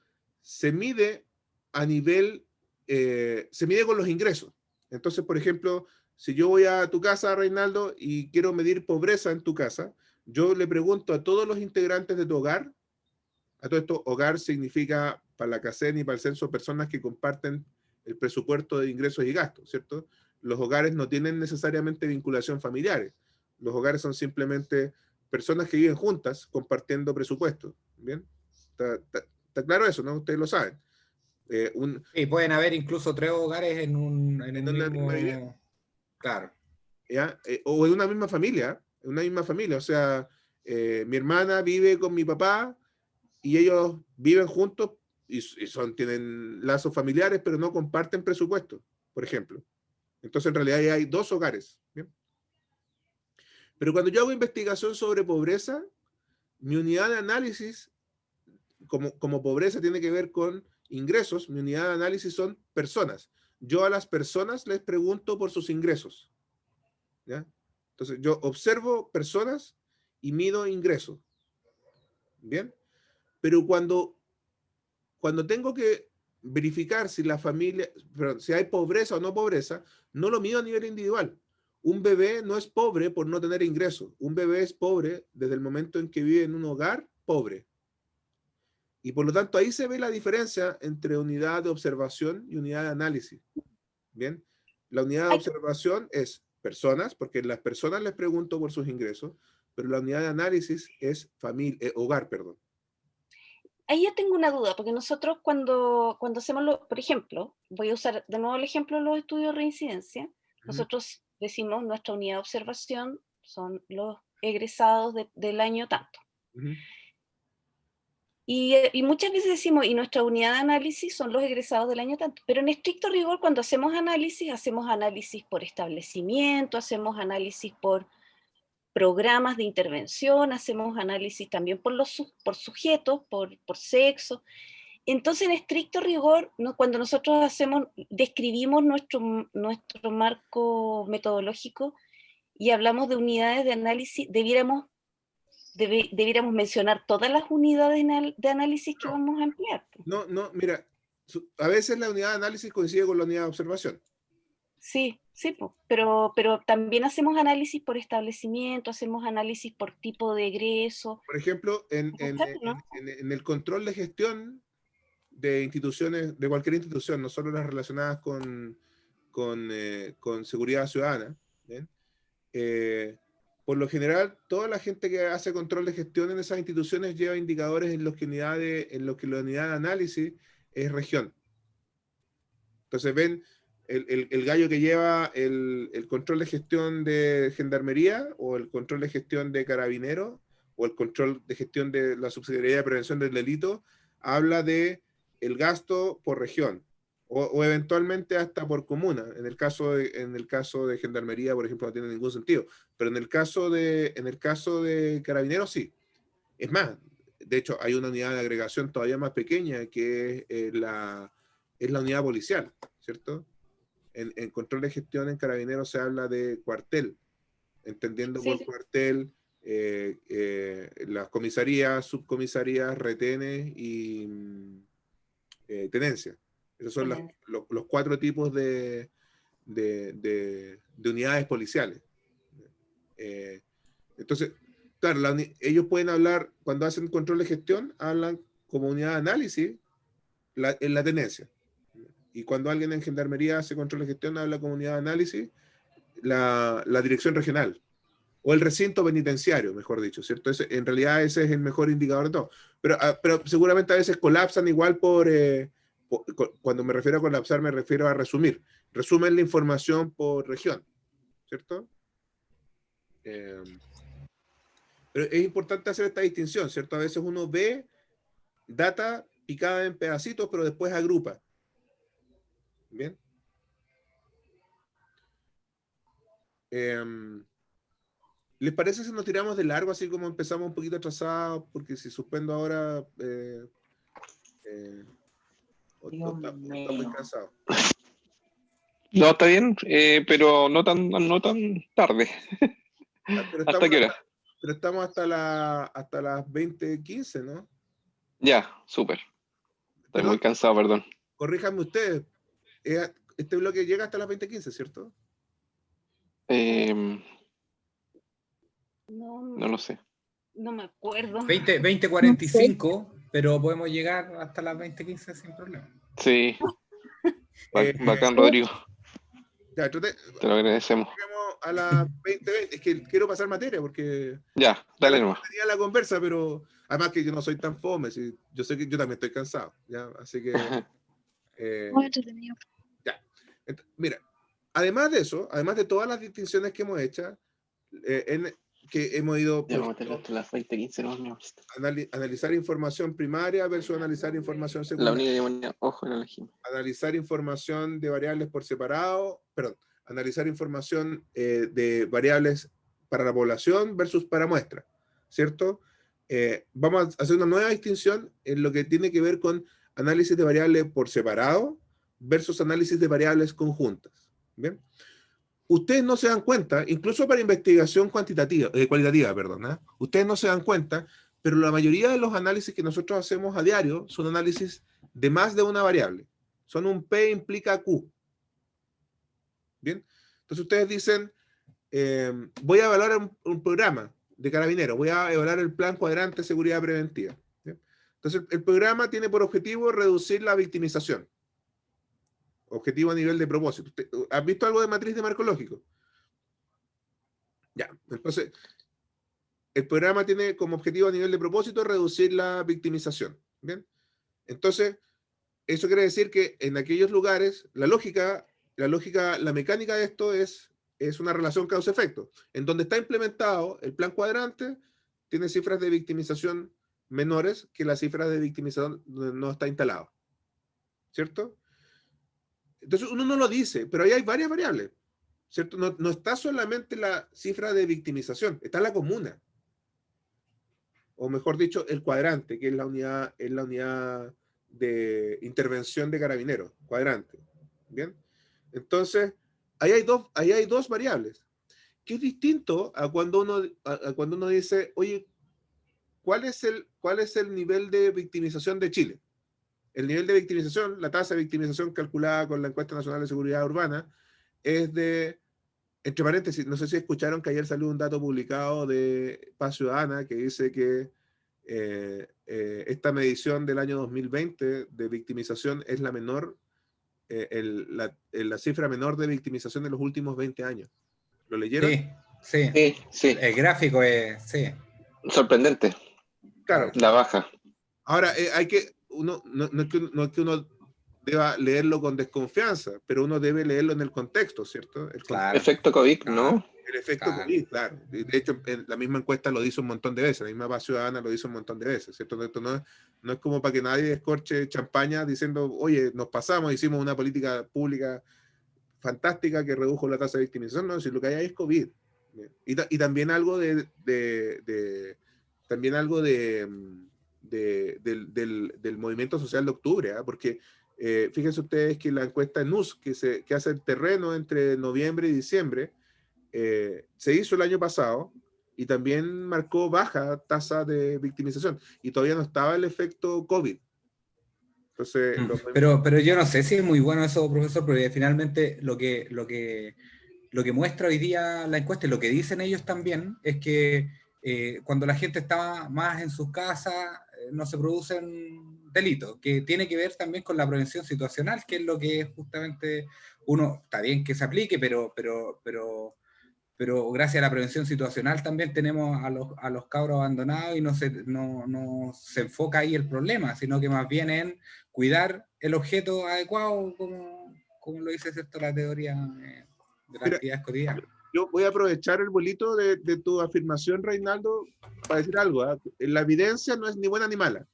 se mide a nivel, se mide con los ingresos. Entonces, por ejemplo, si yo voy a tu casa, Reinaldo, y quiero medir pobreza en tu casa, yo le pregunto a todos los integrantes de tu hogar, a todo esto, hogar significa para la CACEN y para el censo personas que comparten el presupuesto de ingresos y gastos, ¿cierto? Los hogares no tienen necesariamente vinculación familiares. Los hogares son simplemente personas que viven juntas compartiendo presupuestos. ¿Bien? Está claro eso, ¿no? Ustedes lo saben. Sí, pueden haber incluso 3 hogares en un una misma vivienda. mismo... Claro. ¿Ya? O en una misma familia, o sea, mi hermana vive con mi papá y ellos viven juntos y tienen lazos familiares, pero no comparten presupuesto, por ejemplo. Entonces, en realidad hay 2 hogares. ¿Bien? Pero cuando yo hago investigación sobre pobreza, mi unidad de análisis, como pobreza tiene que ver con ingresos, mi unidad de análisis son personas. Yo a las personas les pregunto por sus ingresos. ¿Ya? Entonces, yo observo personas y mido ingresos. ¿Bien? Pero cuando tengo que verificar si la familia, perdón, si hay pobreza o no pobreza, no lo mido a nivel individual. un bebé no es pobre por no tener ingresos. Un bebé es pobre desde el momento en que vive en un hogar pobre. Y por lo tanto ahí se ve la diferencia entre unidad de observación y unidad de análisis. Bien, la unidad de observación es personas, porque las personas les pregunto por sus ingresos, pero la unidad de análisis es hogar, perdón. Ahí yo tengo una duda, porque nosotros cuando hacemos, por ejemplo, voy a usar de nuevo el ejemplo de los estudios de reincidencia, nosotros decimos nuestra unidad de observación son los egresados del año tanto. Y muchas veces decimos, y nuestra unidad de análisis son los egresados del año tanto, pero en estricto rigor cuando hacemos análisis por establecimiento, hacemos análisis por programas de intervención, hacemos análisis también por sujetos, por sexo. Entonces, en estricto rigor, cuando nosotros describimos nuestro marco metodológico y hablamos de unidades de análisis, debiéramos mencionar todas las unidades de análisis que vamos a emplear. No, mira, a veces la unidad de análisis coincide con la unidad de observación. Sí, pero también hacemos análisis por establecimiento, hacemos análisis por tipo de egreso. Por ejemplo, en el control de gestión de instituciones, de cualquier institución, no solo las relacionadas con seguridad ciudadana, ¿bien? Por lo general, toda la gente que hace control de gestión en esas instituciones lleva indicadores en los que la unidad de análisis es región. Entonces ven el gallo que lleva el control de gestión de gendarmería, o el control de gestión de carabineros, o el control de gestión de la Subsecretaría de Prevención del Delito, habla de el gasto por región, o eventualmente hasta por comuna. En el caso de gendarmería, por ejemplo, no tiene ningún sentido, pero en el caso de carabineros sí. Es más, de hecho, hay una unidad de agregación todavía más pequeña, que es la unidad policial, ¿cierto? En control de gestión en carabineros se habla de cuartel, entendiendo por cuartel las comisarías, subcomisarías, retenes y tenencia. Esos son los 4 tipos de unidades policiales. Entonces, claro, ellos pueden hablar, cuando hacen control de gestión, hablan como unidad de análisis en la tenencia. Y cuando alguien en gendarmería hace control de gestión, habla como unidad de análisis la dirección regional, o el recinto penitenciario, mejor dicho, ¿cierto? En realidad ese es el mejor indicador de todo. Pero seguramente a veces colapsan igual cuando me refiero a colapsar, me refiero a resumir. Resumen la información por región, ¿cierto? Pero es importante hacer esta distinción, ¿cierto? A veces uno ve data picada en pedacitos, pero después agrupa. ¿Bien? ¿Les parece si nos tiramos de largo, así como empezamos un poquito atrasados? Porque si suspendo ahora, está muy cansado. No, está bien, pero no tan tarde. ¿Hasta qué hora? Pero estamos hasta las 20:15, ¿no? Ya, súper. Estoy muy cansado, perdón. Corríjanme ustedes. Este bloque llega hasta las 20:15, ¿cierto? No lo sé. No me acuerdo. 20:45, pero podemos llegar hasta las 20:15 sin problema. Sí. Bacán, Rodrigo. Ya, te lo agradecemos. A las 20:20. Es que quiero pasar materia porque... Ya, dale nomás. Tenía la conversa, pero además que yo no soy tan fome. ¿Sí? Yo sé que yo también estoy cansado. ¿Ya? Así que... Muy entretenido. Ya. Mira, además de eso, además de todas las distinciones que hemos hecho, que hemos ido... Ya, vamos a tener hasta las 20:15, no, analizar información primaria versus analizar información secundaria. La única ojo, no la elegimos. Analizar información de variables por separado, perdón, analizar información de variables para la población versus para muestra, ¿cierto? Vamos a hacer una nueva distinción en lo que tiene que ver con análisis de variables por separado versus análisis de variables conjuntas, ¿bien? Ustedes no se dan cuenta, incluso para investigación cualitativa, ustedes no se dan cuenta, pero la mayoría de los análisis que nosotros hacemos a diario son análisis de más de una variable. Son un P implica Q. Bien, entonces ustedes dicen, voy a evaluar un programa de Carabineros, voy a evaluar el Plan Cuadrante de Seguridad Preventiva. ¿Sí? Entonces, el programa tiene por objetivo reducir la victimización. Objetivo a nivel de propósito. ¿Has visto algo de matriz de marco lógico? Ya, entonces, el programa tiene como objetivo a nivel de propósito reducir la victimización. ¿Bien? Entonces, eso quiere decir que en aquellos lugares, la mecánica de esto es una relación causa-efecto. En donde está implementado el plan cuadrante, tiene cifras de victimización menores que las cifras de victimización donde no está instalado. ¿Cierto? Entonces uno no lo dice, pero ahí hay varias variables. ¿Cierto? No está solamente la cifra de victimización, está la comuna. O mejor dicho, el cuadrante, que es la unidad de intervención de Carabineros, cuadrante. ¿Bien? Entonces, ahí hay dos variables, que es distinto a cuando uno dice, oye, ¿cuál es el nivel de victimización de Chile? El nivel de victimización, la tasa de victimización calculada con la Encuesta Nacional de Seguridad Urbana, es de, entre paréntesis, no sé si escucharon que ayer salió un dato publicado de Paz Ciudadana que dice que esta medición del año 2020 de victimización es la menor, la cifra menor de victimización de los últimos 20 años. ¿Lo leyeron? Sí, sí. Sí, sí. El gráfico es, sí. Sorprendente. Claro. La baja. Ahora, no es que uno deba leerlo con desconfianza, pero uno debe leerlo en el contexto, ¿cierto? Claro. Efecto COVID, ¿no? El efecto Claro. COVID, claro. De hecho, la misma encuesta lo dice un montón de veces, la misma Paz Ciudadana lo dice un montón de veces, ¿cierto? Esto no es como para que nadie descorche champaña diciendo, oye, nos pasamos, hicimos una política pública fantástica que redujo la tasa de victimización, no, si lo que hay es COVID. Y también algo del movimiento social de octubre, ¿eh? Porque fíjense ustedes que la encuesta NUS que hace el terreno entre noviembre y diciembre se hizo el año pasado y también marcó baja tasa de victimización y todavía no estaba el efecto COVID. Entonces, pero yo no sé si es muy bueno eso, profesor, porque finalmente lo que muestra hoy día la encuesta y lo que dicen ellos también es que cuando la gente está más en sus casas no se producen delitos, que tiene que ver también con la prevención situacional, que es lo que justamente uno, está bien que se aplique, pero gracias a la prevención situacional también tenemos a los cabros abandonados y no se enfoca ahí el problema, sino que más bien en cuidar el objeto adecuado, como lo dice, ¿cierto?, la teoría de las actividades cotidianas. Yo voy a aprovechar el bolito de tu afirmación, Reinaldo, para decir algo. La evidencia no es ni buena ni mala.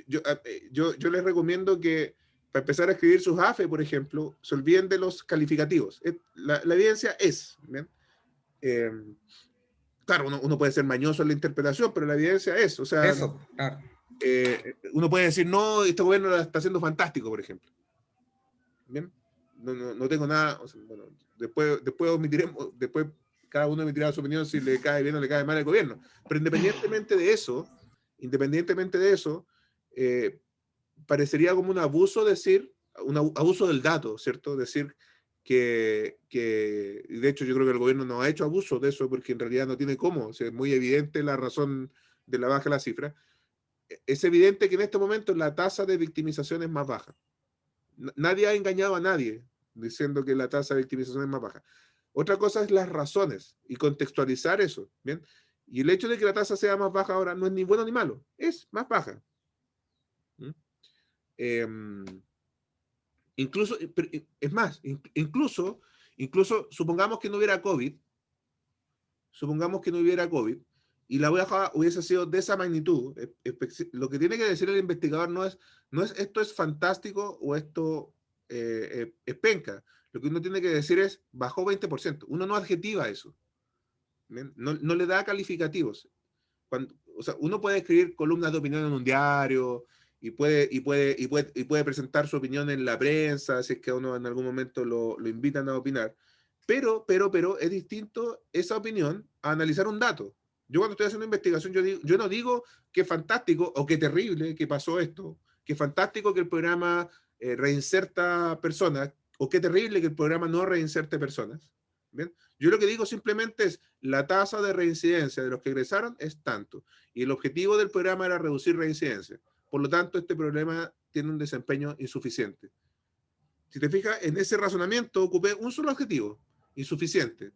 Yo les recomiendo que, para empezar a escribir sus AFE, por ejemplo, se olviden de los calificativos. La evidencia es. Claro, uno puede ser mañoso en la interpretación, pero la evidencia es. O sea, eso, claro. Uno puede decir, no, este gobierno lo está haciendo fantástico, por ejemplo. ¿Bien? No tengo nada, o sea, bueno, después cada uno emitirá su opinión si le cae bien o le cae mal al gobierno, pero independientemente de eso, parecería como un abuso decir, un abuso del dato, ¿cierto? Decir que de hecho yo creo que el gobierno no ha hecho abuso de eso porque en realidad no tiene cómo, o sea, es muy evidente la razón de la baja de la cifra. Es evidente que en este momento la tasa de victimización es más baja. Nadie ha engañado a nadie diciendo que la tasa de victimización es más baja. Otra cosa es las razones y contextualizar eso, ¿bien? Y el hecho de que la tasa sea más baja ahora no es ni bueno ni malo, es más baja. Incluso, es más, incluso supongamos que no hubiera COVID, y la baja hubiese sido de esa magnitud. Lo que tiene que decir el investigador no es esto es fantástico o esto es penca. Lo que uno tiene que decir es bajó 20%. Uno no adjetiva eso. No le da calificativos. O sea, uno puede escribir columnas de opinión en un diario y puede presentar su opinión en la prensa, si es que a uno en algún momento lo invitan a opinar. Pero es distinto esa opinión a analizar un dato. Yo cuando estoy haciendo investigación, yo no digo qué fantástico o qué terrible que pasó esto, qué fantástico que el programa reinserta personas, o qué terrible que el programa no reinserte personas. ¿Bien? Yo lo que digo simplemente es, la tasa de reincidencia de los que egresaron es tanto, y el objetivo del programa era reducir reincidencia. Por lo tanto, este problema tiene un desempeño insuficiente. Si te fijas, en ese razonamiento ocupé un solo adjetivo, insuficiente.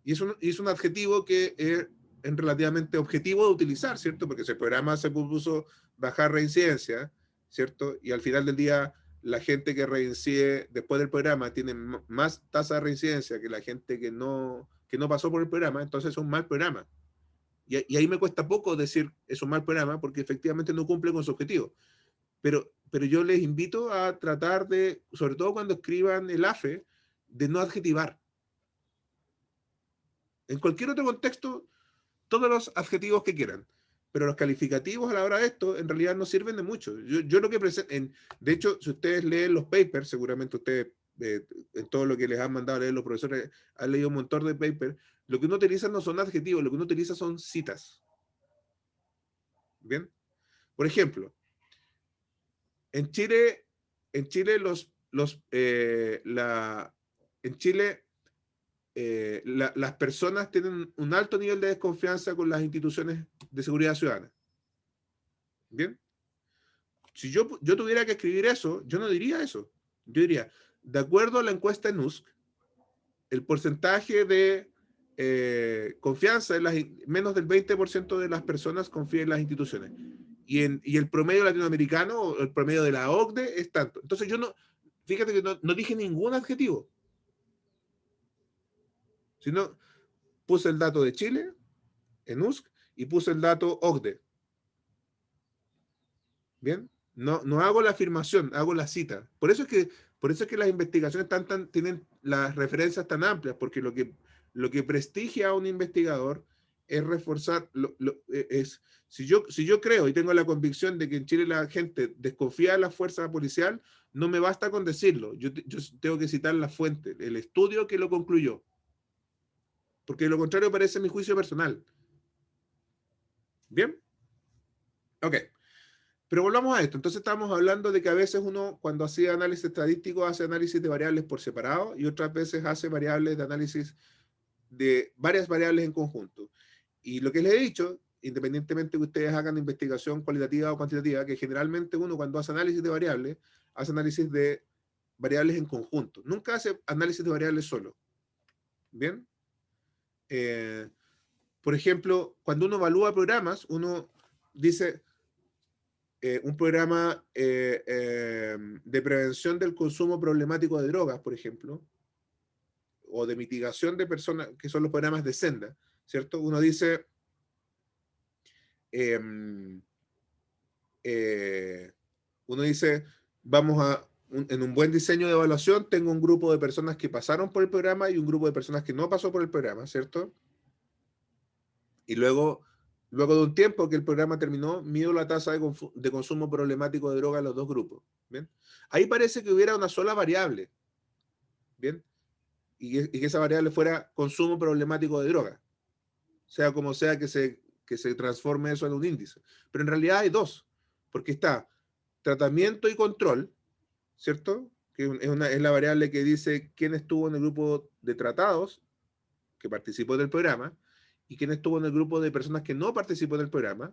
Y es un adjetivo que es relativamente objetivo de utilizar, ¿cierto? Porque ese programa se propuso bajar reincidencia, ¿cierto? Y al final del día, la gente que reincide después del programa tiene más tasa de reincidencia que la gente que no pasó por el programa, entonces es un mal programa. Y ahí me cuesta poco decir es un mal programa porque efectivamente no cumple con su objetivo. Pero yo les invito a tratar de, sobre todo cuando escriban el AFE, de no adjetivar. En cualquier otro contexto, todos los adjetivos que quieran, pero los calificativos a la hora de esto en realidad no sirven de mucho. Yo lo que presento, de hecho, si ustedes leen los papers, seguramente ustedes, en todo lo que les han mandado a leer los profesores, han leído un montón de papers, lo que uno utiliza no son adjetivos, lo que uno utiliza son citas. ¿Bien? Por ejemplo, en Chile en Chile las personas tienen un alto nivel de desconfianza con las instituciones de seguridad ciudadana. ¿Bien? Si yo tuviera que escribir eso, yo no diría eso. Yo diría, de acuerdo a la encuesta NUSC, el porcentaje de confianza menos del 20% de las personas confía en las instituciones. Y el promedio latinoamericano, o el promedio de la OCDE, es tanto. Entonces yo no, fíjate que no dije ningún adjetivo, sino puse el dato de Chile en USC y puse el dato OCDE. ¿Bien? No hago la afirmación, hago la cita. Por eso es que las investigaciones tienen las referencias tan amplias, porque lo que prestigia a un investigador es reforzar, si yo creo y tengo la convicción de que en Chile la gente desconfía de la fuerza policial, no me basta con decirlo. Yo tengo que citar la fuente, el estudio que lo concluyó. Porque de lo contrario parece mi juicio personal. ¿Bien? Ok. Pero volvamos a esto. Entonces estamos hablando de que a veces uno, cuando hacía análisis estadístico, hace análisis de variables por separado y otras veces hace variables de análisis de varias variables en conjunto. Y lo que les he dicho, independientemente que ustedes hagan investigación cualitativa o cuantitativa, que generalmente uno cuando hace análisis de variables, hace análisis de variables en conjunto. Nunca hace análisis de variables solo. ¿Bien? Por ejemplo, cuando uno evalúa programas, uno dice un programa de prevención del consumo problemático de drogas, por ejemplo, o de mitigación de personas, que son los programas de Senda, ¿cierto? Uno dice, en un buen diseño de evaluación, tengo un grupo de personas que pasaron por el programa y un grupo de personas que no pasó por el programa, ¿cierto? Y luego de un tiempo que el programa terminó, mido la tasa de consumo problemático de droga en los dos grupos. ¿Bien? Ahí parece que hubiera una sola variable. ¿Bien? Y que esa variable fuera consumo problemático de droga. Sea como sea que se transforme eso en un índice. Pero en realidad hay dos. Porque está tratamiento y control, ¿cierto? Que es la variable que dice quién estuvo en el grupo de tratados que participó del programa y quién estuvo en el grupo de personas que no participó del programa.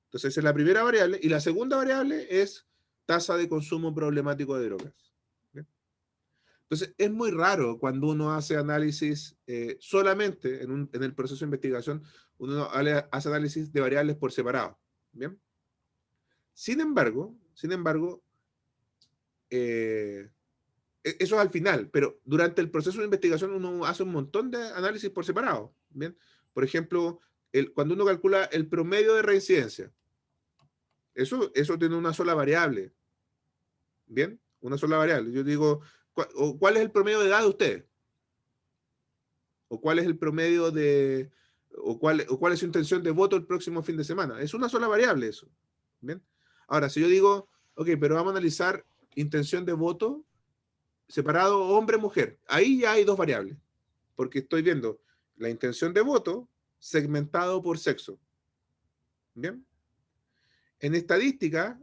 Entonces esa es la primera variable. Y la segunda variable es tasa de consumo problemático de drogas. ¿Bien? Entonces es muy raro cuando uno hace análisis solamente en el proceso de investigación, uno hace análisis de variables por separado. ¿Bien? Sin embargo, eso es al final, pero durante el proceso de investigación uno hace un montón de análisis por separado. ¿Bien? Por ejemplo, cuando uno calcula el promedio de reincidencia, eso tiene una sola variable. ¿Bien? Una sola variable. Yo digo, ¿cuál es el promedio de edad de ustedes? ¿O cuál es el promedio de... o cuál es su intención de voto el próximo fin de semana? Es una sola variable eso. ¿Bien? Ahora, si yo digo, ok, pero vamos a analizar intención de voto separado hombre-mujer. Ahí ya hay dos variables. Porque estoy viendo la intención de voto segmentado por sexo. ¿Bien? En estadística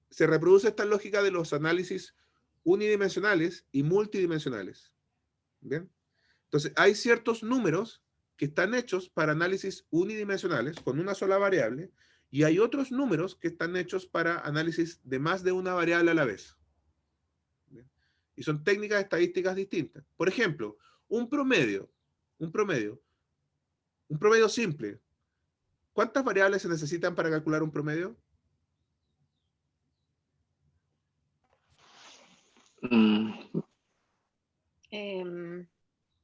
se reproduce esta lógica de los análisis unidimensionales y multidimensionales. ¿Bien? Entonces, hay ciertos números que están hechos para análisis unidimensionales con una sola variable, y hay otros números que están hechos para análisis de más de una variable a la vez. ¿Bien? Y son técnicas estadísticas distintas. Por ejemplo, un promedio simple. ¿Cuántas variables se necesitan para calcular un promedio? Em,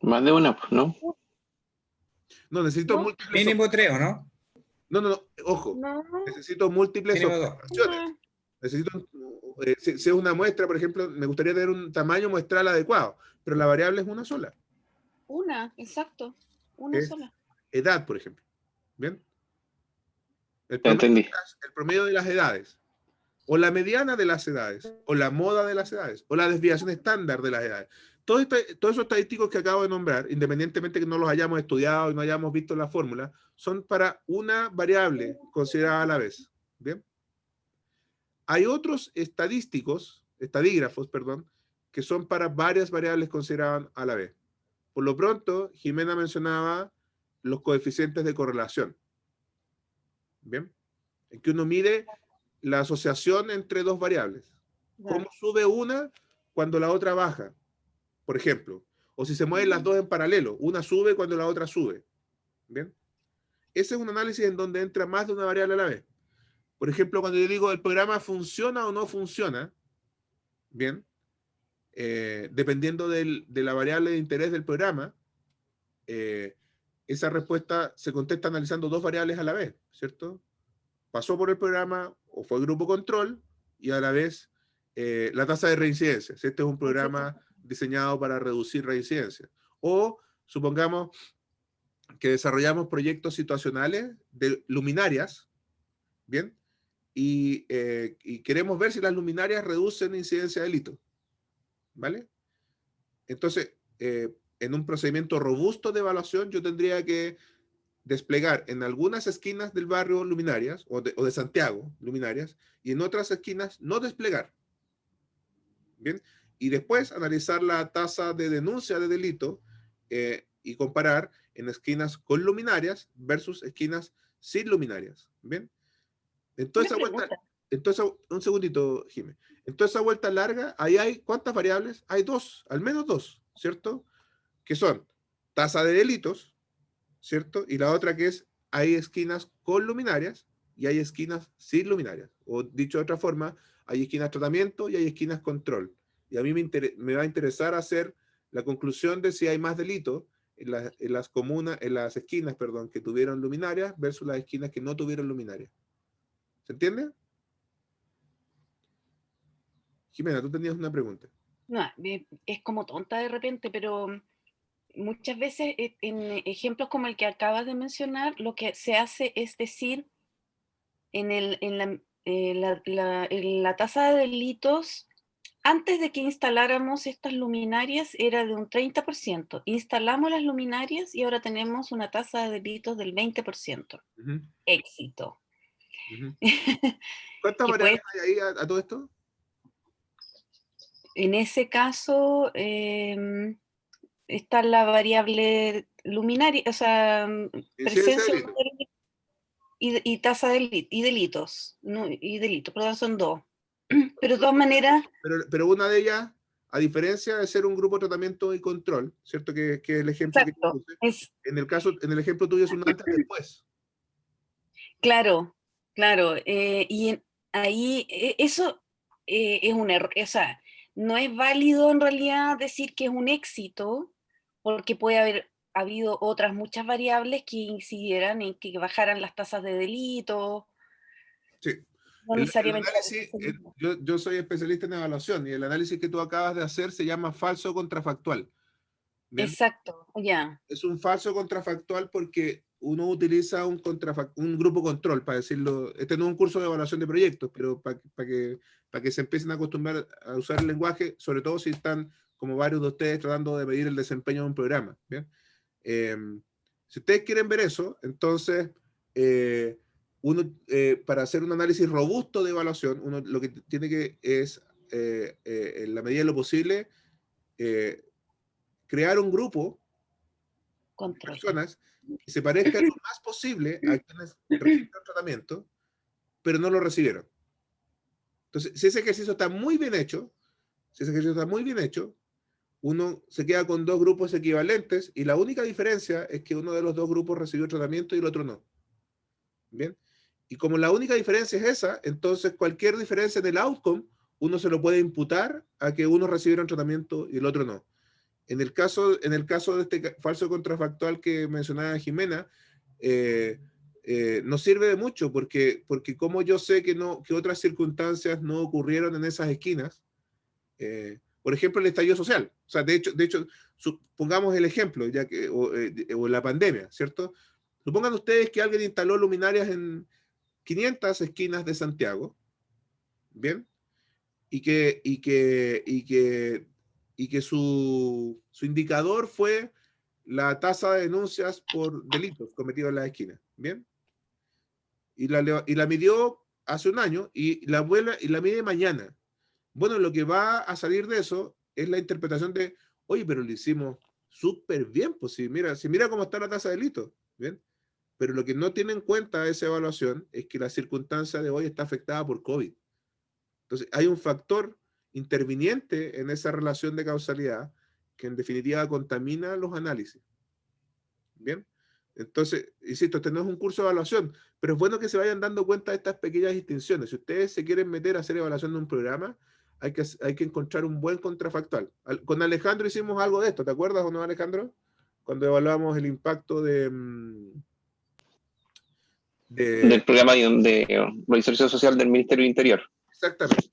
Más de una, pues, ¿no? No, necesito No. múltiples. Mínimo 3, ¿o no? No, ojo. no, Necesito múltiples Mínimo 2. observaciones. una, Necesito, si es una muestra, por ejemplo, me gustaría tener un tamaño muestral adecuado, pero la variable es una sola. exacto, una Es sola. edad, por ejemplo. ¿Bien? Ya entendí. El promedio de las edades, o la mediana de las edades, o la moda de las edades, o la desviación estándar de las edades. Todos esos estadísticos que acabo de nombrar, independientemente que no los hayamos estudiado y no hayamos visto la fórmula, son para una variable considerada a la vez. ¿Bien? Hay otros estadígrafos, que son para varias variables consideradas a la vez. Por lo pronto, Jimena mencionaba los coeficientes de correlación. ¿Bien? En que uno mide la asociación entre dos variables. ¿Cómo sube una cuando la otra baja? Por ejemplo. O si se mueven las dos en paralelo. Una sube cuando la otra sube. ¿Bien? Ese es un análisis en donde entra más de una variable a la vez. Por ejemplo, cuando yo digo el programa funciona o no funciona, ¿bien? Dependiendo de la variable de interés del programa, esa respuesta se contesta analizando dos variables a la vez, ¿cierto? Pasó por el programa o fue el grupo control y a la vez la tasa de reincidencia. Si este es un programa diseñado para reducir reincidencia. O supongamos que desarrollamos proyectos situacionales de luminarias, ¿bien? Y queremos ver si las luminarias reducen incidencia de delito, ¿vale? Entonces, en un procedimiento robusto de evaluación, yo tendría que desplegar en algunas esquinas del barrio luminarias, o de Santiago, luminarias, y en otras esquinas no desplegar. ¿Bien? Y después analizar la tasa de denuncia de delito y comparar en esquinas con luminarias versus esquinas sin luminarias. ¿Bien? Entonces, un segundito, Jimé. Entonces, esa vuelta larga, ahí hay, ¿cuántas variables? Hay dos, al menos dos, ¿cierto? Que son tasa de delitos, ¿cierto? Y la otra que es, hay esquinas con luminarias y hay esquinas sin luminarias. O dicho de otra forma, hay esquinas tratamiento y hay esquinas control. Y a mí me va a interesar hacer la conclusión de si hay más delitos en las comunas, en las esquinas, perdón, que tuvieron luminarias versus las esquinas que no tuvieron luminarias. ¿Se entiende? Jimena, tú tenías una pregunta. No, es como tonta de repente, pero muchas veces en ejemplos como el que acabas de mencionar, lo que se hace es decir, en la tasa de delitos, antes de que instaláramos estas luminarias era de un 30%. Instalamos las luminarias y ahora tenemos una tasa de delitos del 20%. Uh-huh. Éxito. Uh-huh. ¿Cuántas Que variables hay ahí a todo esto? En ese caso, está la variable luminaria, o sea, presencia delito. y tasa de delitos, ¿no? Y delitos, perdón, son dos. Pero de todas maneras... Pero una de ellas, a diferencia de ser un grupo de tratamiento y control, ¿cierto? Que es el ejemplo exacto, que puse, en el ejemplo tuyo es un antes y después. Claro. Y ahí eso es un error, o sea, no es válido en realidad decir que es un éxito, porque puede haber habido otras muchas variables que incidieran en que bajaran las tasas de delito. Sí. No El necesariamente. análisis, yo soy especialista en evaluación y el análisis que tú acabas de hacer se llama falso contrafactual. ¿Bien? Exacto, ya. Es un falso contrafactual porque uno utiliza un grupo control, para decirlo. Este no es un curso de evaluación de proyectos, pero para que se empiecen a acostumbrar a usar el lenguaje, sobre todo si están, como varios de ustedes, tratando de medir el desempeño de un programa. ¿Bien? Si ustedes quieren ver eso, entonces, para hacer un análisis robusto de evaluación, uno lo que tiene que es, en la medida de lo posible, crear un grupo Control. personas que se parezcan lo más posible a quienes recibieron tratamiento, pero no lo recibieron. Entonces, si ese ejercicio está muy bien hecho, uno se queda con dos grupos equivalentes y la única diferencia es que uno de los dos grupos recibió tratamiento y el otro no. ¿Bien? Y como la única diferencia es esa, entonces cualquier diferencia en el outcome, uno se lo puede imputar a que uno recibieron tratamiento y el otro no. En el caso de este falso contrafactual que mencionaba Jimena, no sirve de mucho porque como yo sé que otras circunstancias no ocurrieron en esas esquinas, por ejemplo, el estallido social. O sea, de hecho, pongamos el ejemplo, o la pandemia, ¿cierto? Supongan ustedes que alguien instaló luminarias en 500 esquinas de Santiago, ¿bien? Y que su indicador fue la tasa de denuncias por delitos cometidos en las esquinas, ¿bien? Y la midió hace un año y la mide mañana. Bueno, lo que va a salir de eso es la interpretación de, oye, pero lo hicimos súper bien, pues si mira cómo está la tasa de delito, ¿bien? Pero lo que no tiene en cuenta esa evaluación es que la circunstancia de hoy está afectada por COVID. Entonces, hay un factor interviniente en esa relación de causalidad que en definitiva contamina los análisis. ¿Bien? Entonces, insisto, este no es un curso de evaluación, pero es bueno que se vayan dando cuenta de estas pequeñas distinciones. Si ustedes se quieren meter a hacer evaluación de un programa, hay que encontrar un buen contrafactual. Con Alejandro hicimos algo de esto, ¿te acuerdas o no, Alejandro? Cuando evaluamos el impacto del programa de reinserción social del Ministerio del Interior. Exactamente.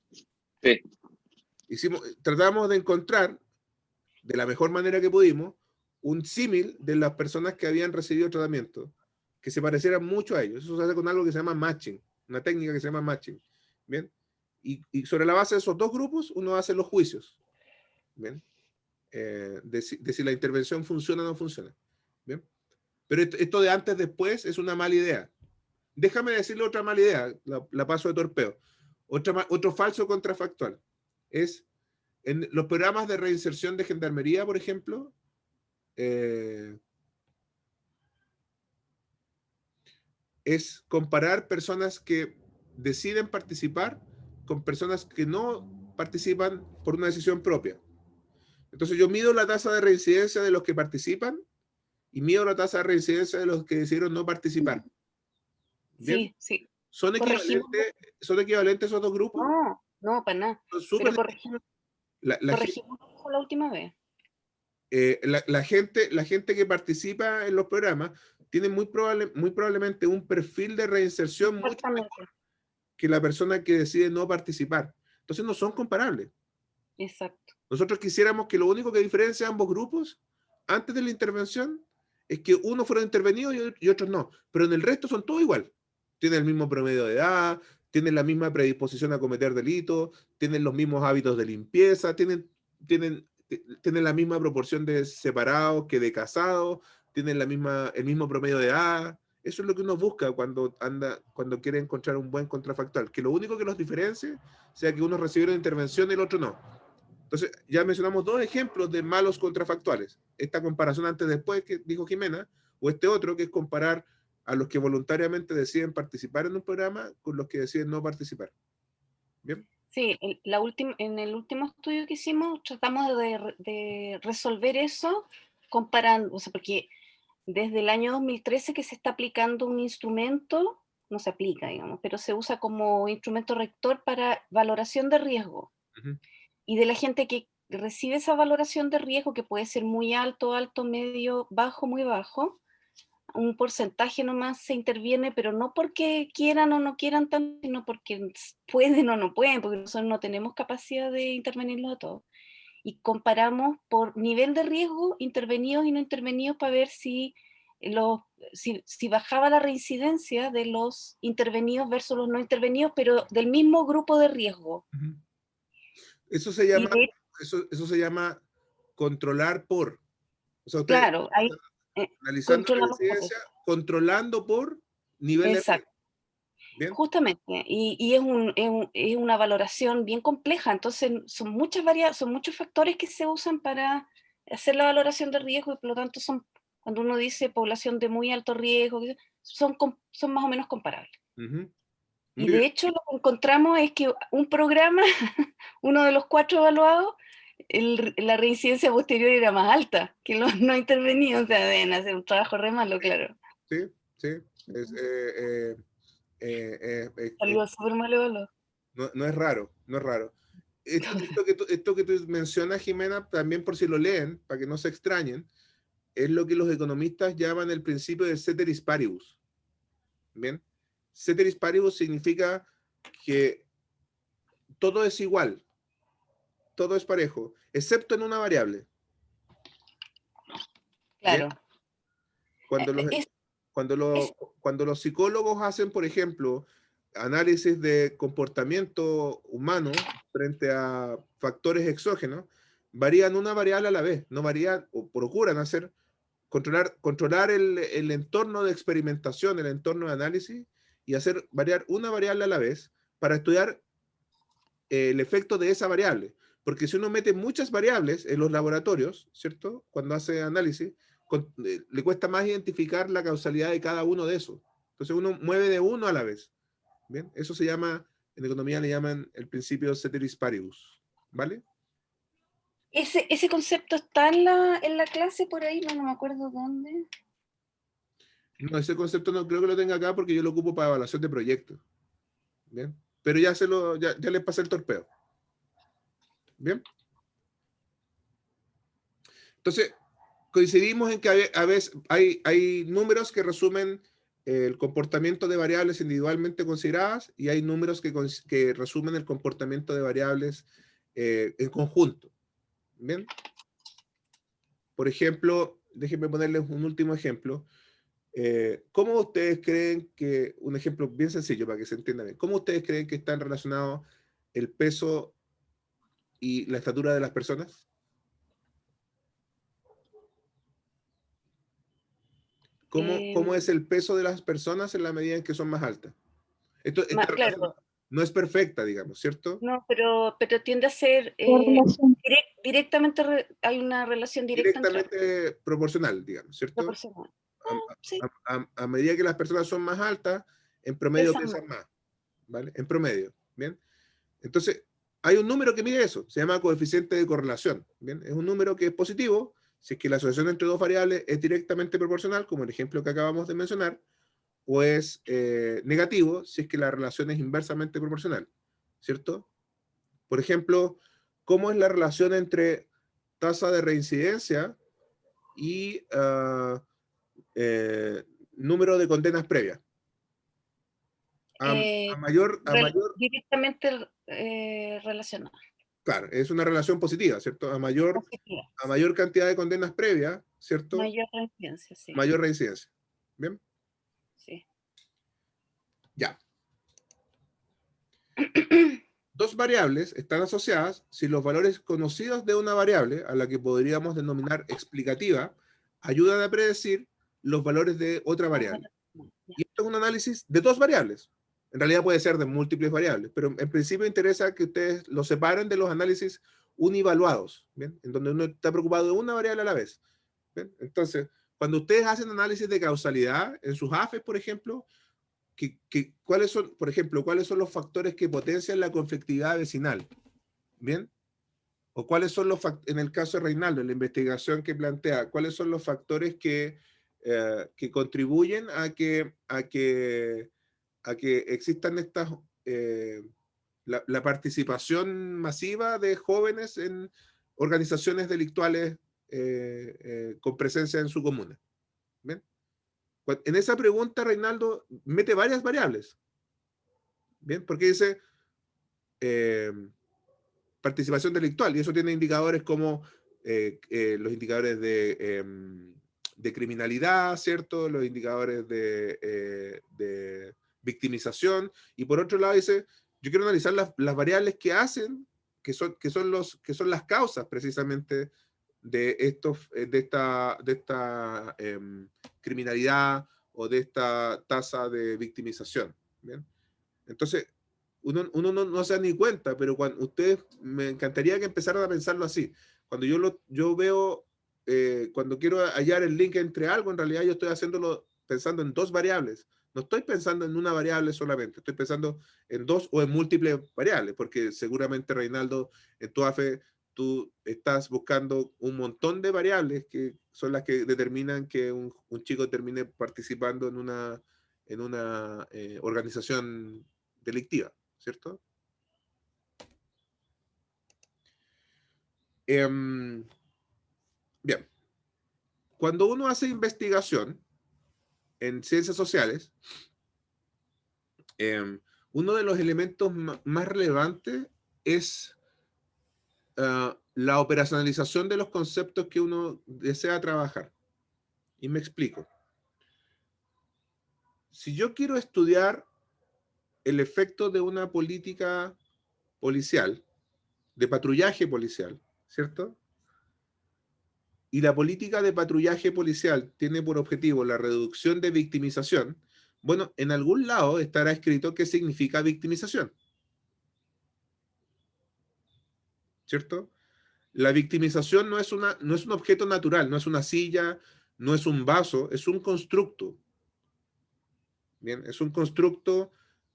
Sí. Tratamos de encontrar, de la mejor manera que pudimos, un símil de las personas que habían recibido tratamiento, que se parecieran mucho a ellos. Eso se hace con algo que se llama matching, una técnica que se llama matching. ¿Bien? Y sobre la base de esos dos grupos, uno hace los juicios. ¿Bien? De si la intervención funciona o no funciona. ¿Bien? Pero esto de antes después es una mala idea. Déjame decirle otra mala idea, la paso de torpeo. Otro falso contrafactual es en los programas de reinserción de gendarmería, por ejemplo, es comparar personas que deciden participar con personas que no participan por una decisión propia. Entonces yo mido la tasa de reincidencia de los que participan y mido la tasa de reincidencia de los que decidieron no participar. ¿Bien? Sí, sí. ¿Son equivalentes esos dos grupos? No, para nada. Pero corregimos la última vez. La gente que participa en los programas tiene muy probablemente un perfil de reinserción mucho mejor que la persona que decide no participar. Entonces no son comparables. Exacto. Nosotros quisiéramos que lo único que diferencia a ambos grupos antes de la intervención es que unos fueron intervenidos y otros no, pero en el resto son todos igual. Tienen el mismo promedio de edad, tienen la misma predisposición a cometer delitos, tienen los mismos hábitos de limpieza, tienen la misma proporción de separados que de casados, tienen el mismo promedio de edad. Eso es lo que uno busca cuando quiere encontrar un buen contrafactual, que lo único que los diferencie sea que uno recibieron intervención y el otro no. Entonces, ya mencionamos dos ejemplos de malos contrafactuales. Esta comparación antes-después que dijo Jimena, o este otro que es comparar a los que voluntariamente deciden participar en un programa con los que deciden no participar. ¿Bien? Sí, en el último estudio que hicimos tratamos de resolver eso comparando, o sea, porque desde el año 2013 que se está aplicando un instrumento, no se aplica, digamos, pero se usa como instrumento rector para valoración de riesgo. Uh-huh. Y de la gente que recibe esa valoración de riesgo, que puede ser muy alto, medio, bajo, muy bajo, un porcentaje nomás se interviene, pero no porque quieran o no quieran tanto, sino porque pueden o no pueden, porque nosotros no tenemos capacidad de intervenirlos a todos. Y comparamos por nivel de riesgo, intervenidos y no intervenidos, para ver si bajaba la reincidencia de los intervenidos versus los no intervenidos, pero del mismo grupo de riesgo. Uh-huh. Eso se llama controlar por. O sea, ustedes claro, ahí analizando la reincidencia, controlando por nivel de riesgo. ¿Bien? Justamente, y es una valoración bien compleja, entonces son muchos factores que se usan para hacer la valoración de riesgo y por lo tanto son cuando uno dice población de muy alto riesgo, son más o menos comparables. Ujú. Y Muy de bien. hecho lo que encontramos es que un programa, uno de los 4 evaluados, la reincidencia posterior era más alta que los no intervenidos, o sea, deben hacer un trabajo re malo, claro. Sí, sí. Es, Salió súper mal evaluado. no, no es raro, no es raro. Esto que tú mencionas, Jimena, también por si lo leen, para que no se extrañen, es lo que los economistas llaman el principio de ceteris paribus. ¿Bien? Ceteris paribus significa que todo es igual, todo es parejo, excepto en una variable. ¿Bien? Claro. Cuando los, Es- cuando, es- cuando los psicólogos hacen, por ejemplo, análisis de comportamiento humano frente a factores exógenos, varían una variable a la vez, no varían o procuran hacer controlar el entorno de experimentación, el entorno de análisis y hacer variar una variable a la vez para estudiar el efecto de esa variable. Porque si uno mete muchas variables en los laboratorios, ¿cierto? Cuando hace análisis, le cuesta más identificar la causalidad de cada uno de esos. Entonces uno mueve de uno a la vez. ¿Bien? Eso se llama, en economía le llaman el principio ceteris paribus. ¿Vale? ese concepto está en la clase por ahí, no me acuerdo dónde. No, ese concepto no creo que lo tenga acá porque yo lo ocupo para evaluación de proyectos. ¿Bien? Pero ya les pasé el torpeo. ¿Bien? Entonces, coincidimos en que a veces hay números que resumen el comportamiento de variables individualmente consideradas y hay números que resumen el comportamiento de variables en conjunto. ¿Bien? Por ejemplo, déjenme ponerles un último ejemplo. ¿Cómo ustedes creen que, un ejemplo bien sencillo para que se entienda bien, cómo ustedes creen que están relacionados el peso y la estatura de las personas? ¿Cómo es el peso de las personas en la medida en que son más altas? Esta relación Claro, no es perfecta, digamos, ¿cierto? no, pero tiende a ser Correlación. directamente, hay una relación directa entre ambos, Directamente proporcional, digamos, ¿cierto? proporcional. Sí, A medida que las personas son más altas, en promedio pesan más. pesan más, ¿vale? En promedio, ¿bien? Entonces, hay un número que mide eso, se llama coeficiente de correlación, ¿bien? Es un número que es positivo, si es que la asociación entre dos variables es directamente proporcional, como el ejemplo que acabamos de mencionar, o es negativo, si es que la relación es inversamente proporcional, ¿cierto? Por ejemplo, ¿cómo es la relación entre tasa de reincidencia y número de condenas previas? A mayor, Directamente relacionada. claro, es una relación positiva, ¿cierto? Positiva. A mayor cantidad de condenas previas, ¿cierto? Mayor reincidencia, sí. Mayor reincidencia. ¿Bien? Sí. Ya. Dos variables están asociadas si los valores conocidos de una variable, a la que podríamos denominar explicativa, ayudan a predecir los valores de otra variable. Y esto es un análisis de dos variables. En realidad puede ser de múltiples variables, pero en principio interesa que ustedes lo separen de los análisis univaluados, ¿bien? En donde uno está preocupado de una variable a la vez. ¿Bien? Entonces, cuando ustedes hacen análisis de causalidad en sus AFES, por ejemplo, ¿cuáles son, por ejemplo, cuáles son los factores que potencian la conflictividad vecinal? ¿Bien? O cuáles son en el caso de Reinaldo, en la investigación que plantea, cuáles son los factores que contribuyen a que existan estas, la participación masiva de jóvenes en organizaciones delictuales con presencia en su comuna. ¿Bien? En esa pregunta, Reinaldo mete varias variables. ¿Bien? Porque dice participación delictual, y eso tiene indicadores como los indicadores de criminalidad, ¿cierto? Los indicadores de victimización, y por otro lado dice, yo quiero analizar las variables que hacen, que son las causas precisamente de esta criminalidad o de esta tasa de victimización. ¿Bien? Entonces, uno no se da ni cuenta, pero cuando ustedes, me encantaría que empezaran a pensarlo así. Cuando yo veo cuando quiero hallar el link entre algo, en realidad yo estoy haciéndolo pensando en dos variables. No estoy pensando en una variable solamente, estoy pensando en dos o en múltiples variables, porque seguramente, Reinaldo, en tu AFE, tú estás buscando un montón de variables que son las que determinan que un chico termine participando en una organización delictiva, ¿cierto? Bien. Cuando uno hace investigación en ciencias sociales, uno de los elementos más relevantes es la operacionalización de los conceptos que uno desea trabajar. Y me explico. Si yo quiero estudiar el efecto de una política policial, de patrullaje policial, ¿cierto? Y la política de patrullaje policial tiene por objetivo la reducción de victimización, bueno, en algún lado estará escrito qué significa victimización, ¿cierto? La victimización no es un objeto natural, no es una silla, no es un vaso, es un constructo. Bien, es un constructo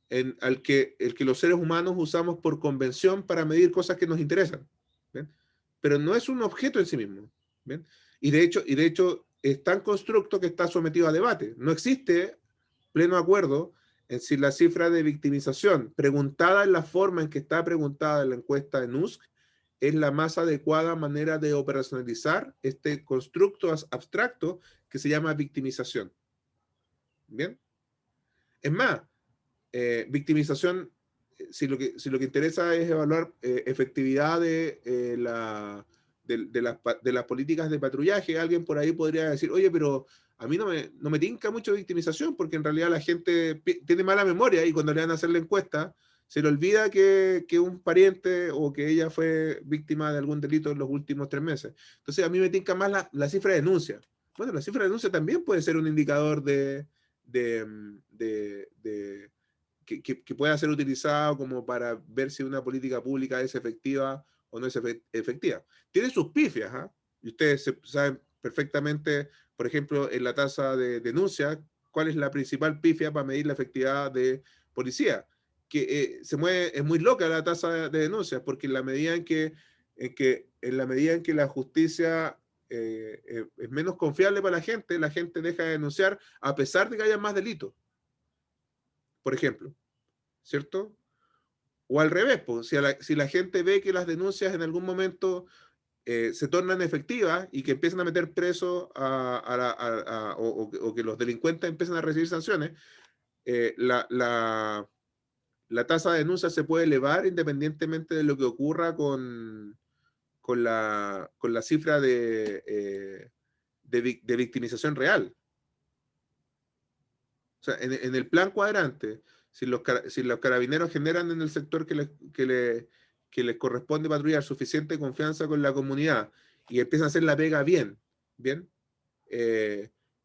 el que los seres humanos usamos por convención para medir cosas que nos interesan. ¿Bien? Pero no es un objeto en sí mismo. ¿Bien? Y de hecho es tan constructo que está sometido a debate. No existe pleno acuerdo en si la cifra de victimización, preguntada en la forma en que está preguntada en la encuesta de NUSC, es la más adecuada manera de operacionalizar este constructo abstracto que se llama victimización. ¿Bien? Es más, victimización, si lo que interesa es evaluar efectividad de las políticas de patrullaje, alguien por ahí podría decir, oye, pero a mí no me tinca mucho victimización, porque en realidad la gente tiene mala memoria y cuando le van a hacer la encuesta, se le olvida que un pariente o que ella fue víctima de algún delito en los últimos 3 meses. Entonces a mí me tinca más la cifra de denuncia. Bueno, la cifra de denuncia también puede ser un indicador que pueda ser utilizado como para ver si una política pública es efectiva o no es efectiva. Tiene sus pifias, ¿eh? Y ustedes saben perfectamente, por ejemplo, en la tasa de denuncia, cuál es la principal pifia para medir la efectividad de policía. Que es muy loca la tasa de denuncias, porque en la medida en que la justicia es menos confiable para la gente deja de denunciar a pesar de que haya más delitos. Por ejemplo, ¿cierto? O al revés, pues, si la gente ve que las denuncias en algún momento se tornan efectivas y que empiezan a meter presos o que los delincuentes empiezan a recibir sanciones, la tasa de denuncia se puede elevar independientemente de lo que ocurra con la cifra de victimización real. O sea, en el plan cuadrante, si los carabineros generan en el sector que les corresponde patrullar suficiente confianza con la comunidad y empiezan a hacer la pega bien,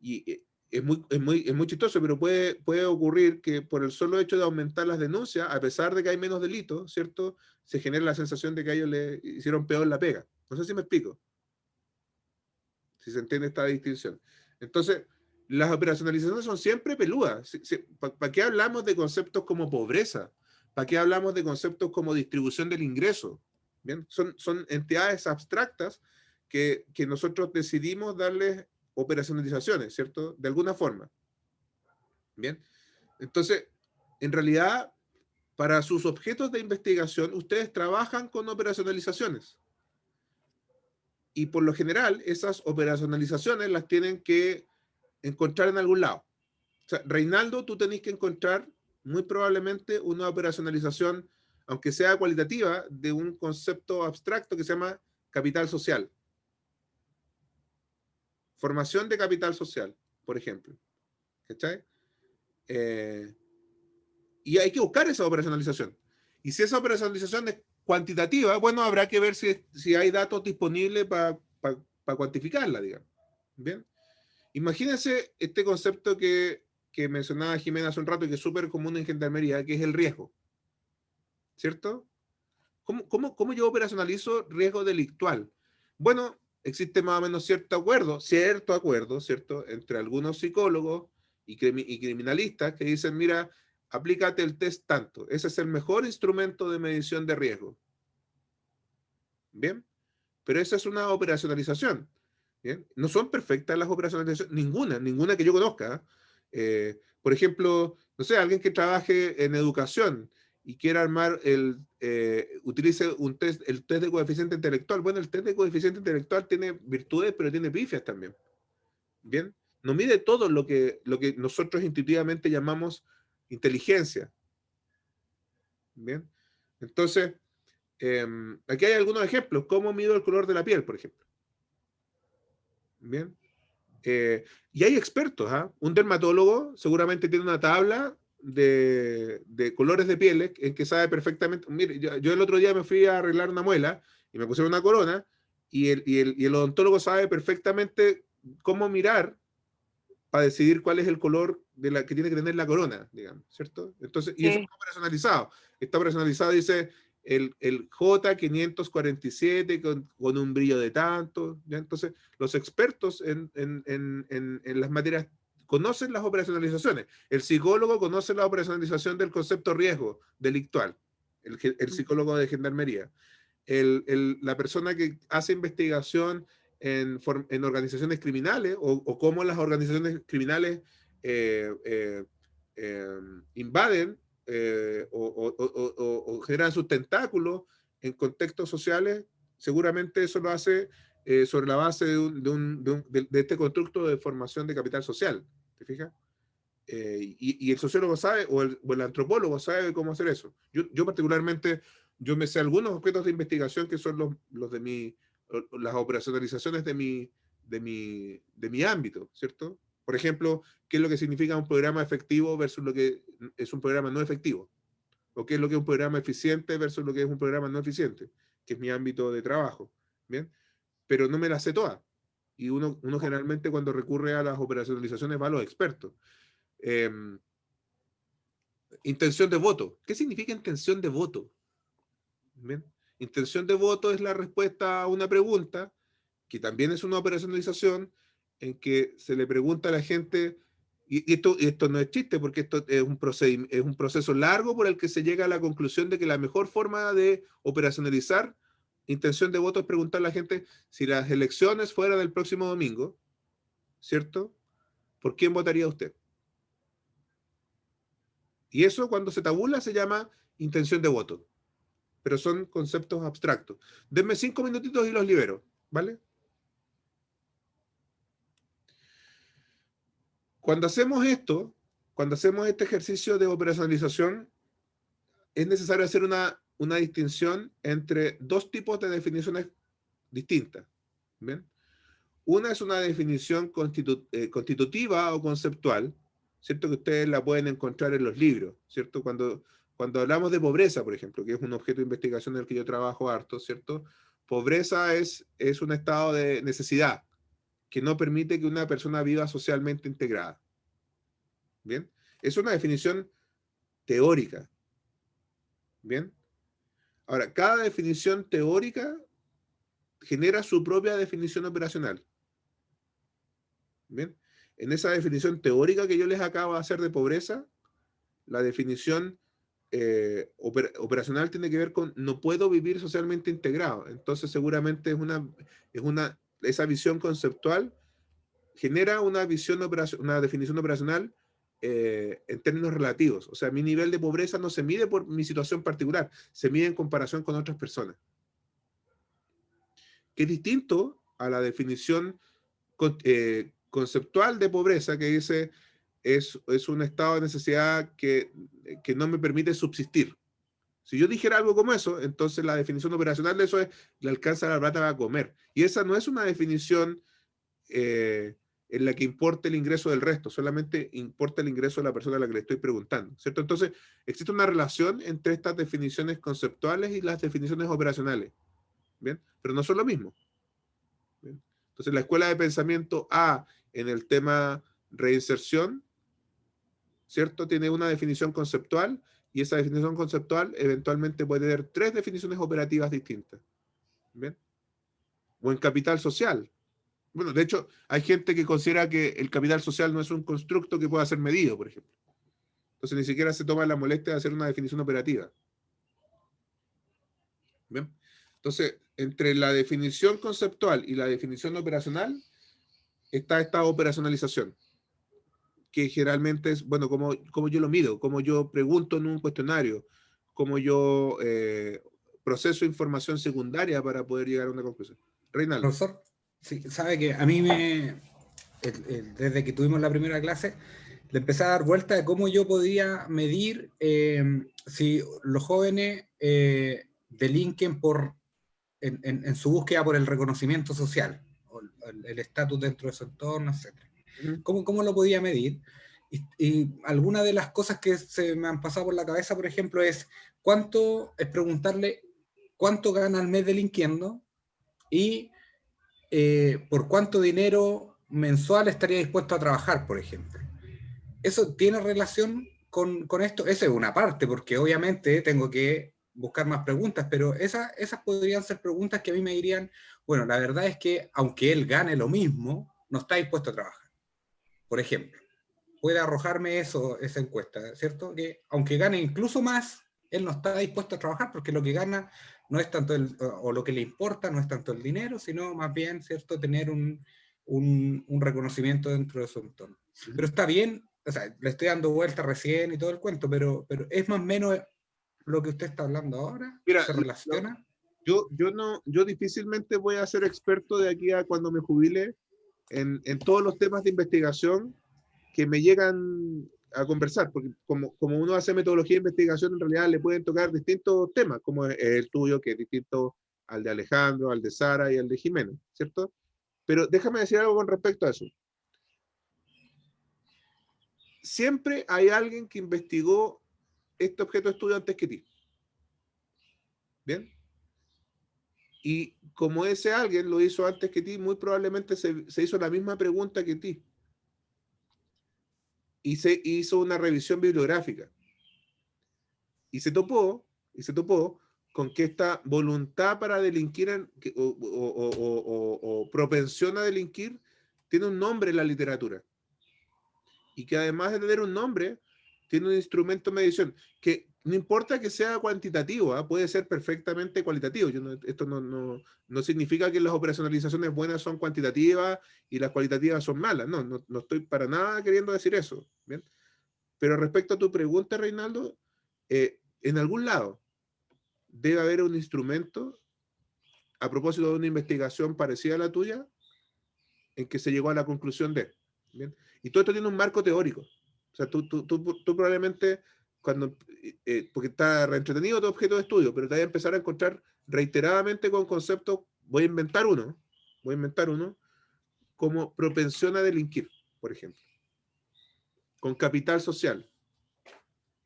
y es muy chistoso, pero puede ocurrir que por el solo hecho de aumentar las denuncias, a pesar de que hay menos delitos, ¿cierto? Se genera la sensación de que a ellos le hicieron peor la pega. No sé si me explico. Si se entiende esta distinción. Entonces, las operacionalizaciones son siempre peludas. ¿Para qué hablamos de conceptos como pobreza? ¿Para qué hablamos de conceptos como distribución del ingreso? ¿Bien? Son entidades abstractas que nosotros decidimos darles operacionalizaciones, ¿cierto? De alguna forma. ¿Bien? Entonces, en realidad, para sus objetos de investigación, ustedes trabajan con operacionalizaciones. Y por lo general, esas operacionalizaciones las tienen que encontrar en algún lado. O sea, Reinaldo, tú tenés que encontrar muy probablemente una operacionalización, aunque sea cualitativa, de un concepto abstracto que se llama capital social. Formación de capital social, por ejemplo. ¿Cachai? Y hay que buscar esa operacionalización. Y si esa operacionalización es cuantitativa, bueno, habrá que ver si hay datos disponibles para cuantificarla, digamos. ¿Bien? Imagínense este concepto que mencionaba Jimena hace un rato y que es súper común en gendarmería, que es el riesgo. ¿Cierto? ¿Cómo yo operacionalizo riesgo delictual? Bueno, existe más o menos cierto acuerdo, ¿cierto? Entre algunos psicólogos y criminalistas que dicen, mira, aplícate el test tanto. Ese es el mejor instrumento de medición de riesgo. ¿Bien? Pero esa es una operacionalización. ¿Bien? No son perfectas las operacionalizaciones, ninguna que yo conozca. Por ejemplo, no sé, alguien que trabaje en educación y quiera armar utilice el test de coeficiente intelectual. Bueno, el test de coeficiente intelectual tiene virtudes, pero tiene pifias también. ¿Bien? No mide todo lo que nosotros intuitivamente llamamos inteligencia. ¿Bien? Entonces, aquí hay algunos ejemplos. ¿Cómo mido el color de la piel, por ejemplo? Bien. Y hay expertos, ¿ah? Un dermatólogo seguramente tiene una tabla de colores de pieles en que sabe perfectamente. Mire, yo el otro día me fui a arreglar una muela y me pusieron una corona y el odontólogo sabe perfectamente cómo mirar para decidir cuál es el color que tiene que tener la corona, digamos, ¿cierto? Entonces, y eso Sí. está personalizado. Está personalizado, dice el J547 con un brillo de tanto, ¿ya? Entonces, los expertos en las materias conocen las operacionalizaciones. El psicólogo conoce la operacionalización del concepto riesgo delictual, el psicólogo de gendarmería. La persona que hace investigación en organizaciones criminales o cómo las organizaciones criminales invaden o generan sus tentáculos en contextos sociales, seguramente eso lo hace sobre la base de este constructo de formación de capital social. ¿Te fijas? Y el sociólogo sabe, o el antropólogo sabe cómo hacer eso. Yo particularmente, yo me sé algunos objetos de investigación que son los de las operacionalizaciones de mi ámbito, ¿cierto? Por ejemplo, qué es lo que significa un programa efectivo versus lo que es un programa no efectivo. O qué es lo que es un programa eficiente versus lo que es un programa no eficiente, que es mi ámbito de trabajo. ¿Bien? Pero no me las sé todas. Y uno generalmente cuando recurre a las operacionalizaciones va a los expertos. Intención de voto. ¿Qué significa intención de voto? ¿Bien? Intención de voto es la respuesta a una pregunta, que también es una operacionalización, en que se le pregunta a la gente, y esto no es chiste, porque esto es un proceso largo por el que se llega a la conclusión de que la mejor forma de operacionalizar intención de voto es preguntar a la gente si las elecciones fueran el próximo domingo, ¿cierto? ¿Por quién votaría usted? Y eso cuando se tabula se llama intención de voto, pero son conceptos abstractos. Denme 5 minutitos y los libero, ¿vale? Cuando hacemos este ejercicio de operacionalización, es necesario hacer una distinción entre dos tipos de definiciones distintas, ¿bien? Una es una definición constitutiva o conceptual, ¿cierto? Que ustedes la pueden encontrar en los libros, ¿cierto? Cuando hablamos de pobreza, por ejemplo, que es un objeto de investigación en el que yo trabajo harto, ¿cierto? Pobreza es un estado de necesidad que no permite que una persona viva socialmente integrada. ¿Bien? Es una definición teórica. ¿Bien? Ahora, cada definición teórica genera su propia definición operacional. ¿Bien? En esa definición teórica que yo les acabo de hacer de pobreza, la definición operacional tiene que ver con no puedo vivir socialmente integrado. Entonces, seguramente esa visión conceptual genera una definición operacional en términos relativos. O sea, mi nivel de pobreza no se mide por mi situación particular, se mide en comparación con otras personas. Que es distinto a la definición conceptual de pobreza que dice es un estado de necesidad que no me permite subsistir. Si yo dijera algo como eso, entonces la definición operacional de eso es le alcanza la plata para comer. Y esa no es una definición en la que importa el ingreso del resto, solamente importa el ingreso de la persona a la que le estoy preguntando, ¿cierto? Entonces, existe una relación entre estas definiciones conceptuales y las definiciones operacionales, ¿bien? Pero no son lo mismo. ¿Bien? Entonces, la escuela de pensamiento A en el tema reinserción, ¿cierto? Tiene una definición conceptual y esa definición conceptual eventualmente puede tener 3 definiciones operativas distintas. ¿Bien? o en capital social. Bueno, de hecho, hay gente que considera que el capital social no es un constructo que pueda ser medido, por ejemplo. Entonces ni siquiera se toma la molestia de hacer una definición operativa. ¿Bien? Entonces, entre la definición conceptual y la definición operacional está esta operacionalización, que generalmente es, bueno, cómo yo lo mido, cómo yo pregunto en un cuestionario, cómo yo proceso información secundaria para poder llegar a una conclusión. Reinaldo. Profesor, sí, sabe que a mí desde que tuvimos la primera clase, le empecé a dar vuelta de cómo yo podía medir si los jóvenes delinquen en su búsqueda por el reconocimiento social, o el estatus dentro de su entorno, etc. ¿Cómo lo podía medir? Y alguna de las cosas que se me han pasado por la cabeza, por ejemplo, es preguntarle cuánto gana al mes delinquiendo y por cuánto dinero mensual estaría dispuesto a trabajar, por ejemplo. ¿Eso tiene relación con esto? Esa es una parte, porque obviamente tengo que buscar más preguntas, pero esas podrían ser preguntas que a mí me dirían, bueno, la verdad es que aunque él gane lo mismo, no está dispuesto a trabajar. Por ejemplo, puede arrojarme esa encuesta, ¿cierto? Que aunque gane incluso más, él no está dispuesto a trabajar porque lo que gana no es tanto o lo que le importa no es tanto el dinero, sino más bien, ¿cierto?, tener un reconocimiento dentro de su entorno. Pero está bien, o sea, le estoy dando vuelta recién y todo el cuento, pero es más o menos lo que usted está hablando ahora. Mira, ¿Se relaciona? yo difícilmente voy a ser experto de aquí a cuando me jubile en todos los temas de investigación que me llegan a conversar, porque como uno hace metodología de investigación, en realidad le pueden tocar distintos temas, como es el tuyo, que es distinto al de Alejandro, al de Sara y al de Jimena, ¿cierto? Pero déjame decir algo con respecto a eso. Siempre hay alguien que investigó este objeto de estudio antes que ti. ¿Bien? Y como ese alguien lo hizo antes que ti, muy probablemente se hizo la misma pregunta que ti. Y se hizo una revisión bibliográfica. Y se topó con que esta voluntad para delinquir o propensión a delinquir tiene un nombre en la literatura. Y que además de tener un nombre, tiene un instrumento de medición que no importa que sea cuantitativo, ¿eh? Puede ser perfectamente cualitativo. Esto no significa que las operacionalizaciones buenas son cuantitativas y las cualitativas son malas. No estoy para nada queriendo decir eso. ¿Bien? Pero respecto a tu pregunta, Reinaldo, en algún lado debe haber un instrumento a propósito de una investigación parecida a la tuya en que se llegó a la conclusión de. ¿Bien? Y todo esto tiene un marco teórico. O sea, tú probablemente, porque está entretenido tu objeto de estudio, pero te vas a empezar a encontrar reiteradamente con conceptos, voy a inventar uno, como propensión a delinquir, por ejemplo, con capital social.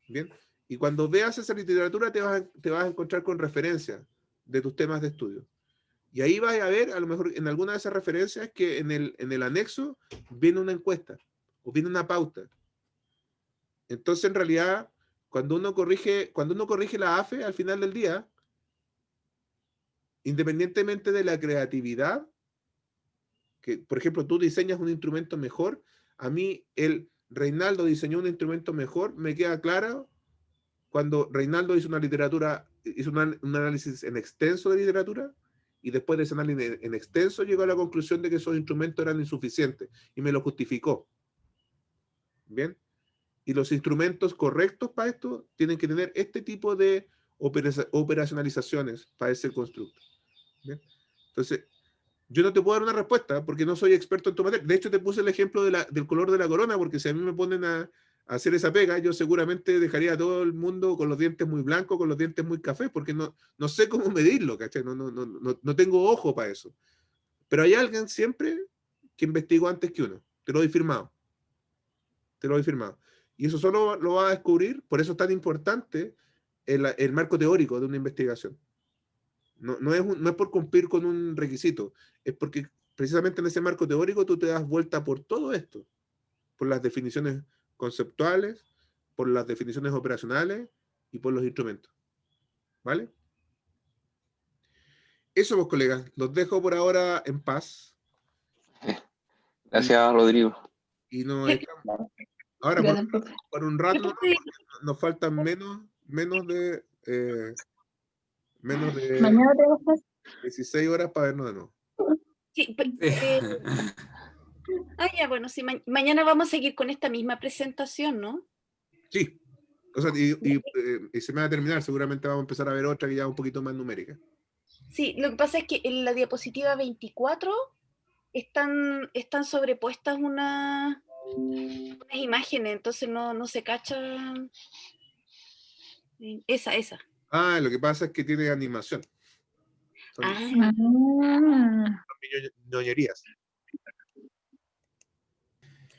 ¿Bien? Y cuando veas esa literatura te vas a encontrar con referencias de tus temas de estudio. Y ahí vas a ver, a lo mejor en alguna de esas referencias, que en el anexo viene una encuesta o viene una pauta. Entonces, en realidad, cuando uno corrige la AFE al final del día, independientemente de la creatividad, que, por ejemplo, tú diseñas un instrumento mejor, a mí el Reinaldo diseñó un instrumento mejor, me queda claro cuando Reinaldo hizo un análisis en extenso de literatura, y después de ese análisis en extenso llegó a la conclusión de que esos instrumentos eran insuficientes, y me lo justificó. ¿Bien? Y los instrumentos correctos para esto tienen que tener este tipo de operacionalizaciones para ese constructo. ¿Bien? Entonces, yo no te puedo dar una respuesta porque no soy experto en tu materia. De hecho, te puse el ejemplo del color de la corona, porque si a mí me ponen a hacer esa pega, yo seguramente dejaría a todo el mundo con los dientes muy blancos, con los dientes muy cafés, porque no sé cómo medirlo, ¿cachai? No tengo ojo para eso. Pero hay alguien siempre que investigó antes que uno. Te lo doy firmado. Te lo doy firmado. Y eso solo lo vas a descubrir, por eso es tan importante el marco teórico de una investigación. No es por cumplir con un requisito, es porque precisamente en ese marco teórico tú te das vuelta por todo esto, por las definiciones conceptuales, por las definiciones operacionales y por los instrumentos. ¿Vale? Eso, pues, colegas, los dejo por ahora en paz. Gracias, Rodrigo. Y nos echamos. Ahora, Gracias, profe. por un rato, Yo nomás, te- porque nos faltan menos de Mañana tenemos clase. 16 horas para vernos de nuevo. sí, ya, bueno, sí, mañana vamos a seguir con esta misma presentación, ¿no? Sí. O sea, y se me va a terminar, seguramente vamos a empezar a ver otra que ya es un poquito más numérica. Sí, lo que pasa es que en la diapositiva 24 están sobrepuestas unas imágenes, entonces no se cacha. Esa. Ah, lo que pasa es que tiene animación. Son Ah, ñoñerías.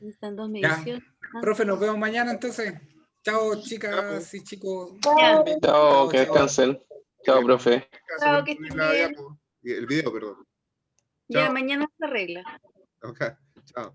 están dos Ya. mediciones. Profe, nos vemos mañana entonces. Chao, chicas y chicos. Ya. Chao, que descansen. Chao, profe. Chao, que estén bien. El video, perdón. Ya, Chao. mañana se arregla. Ok, chao.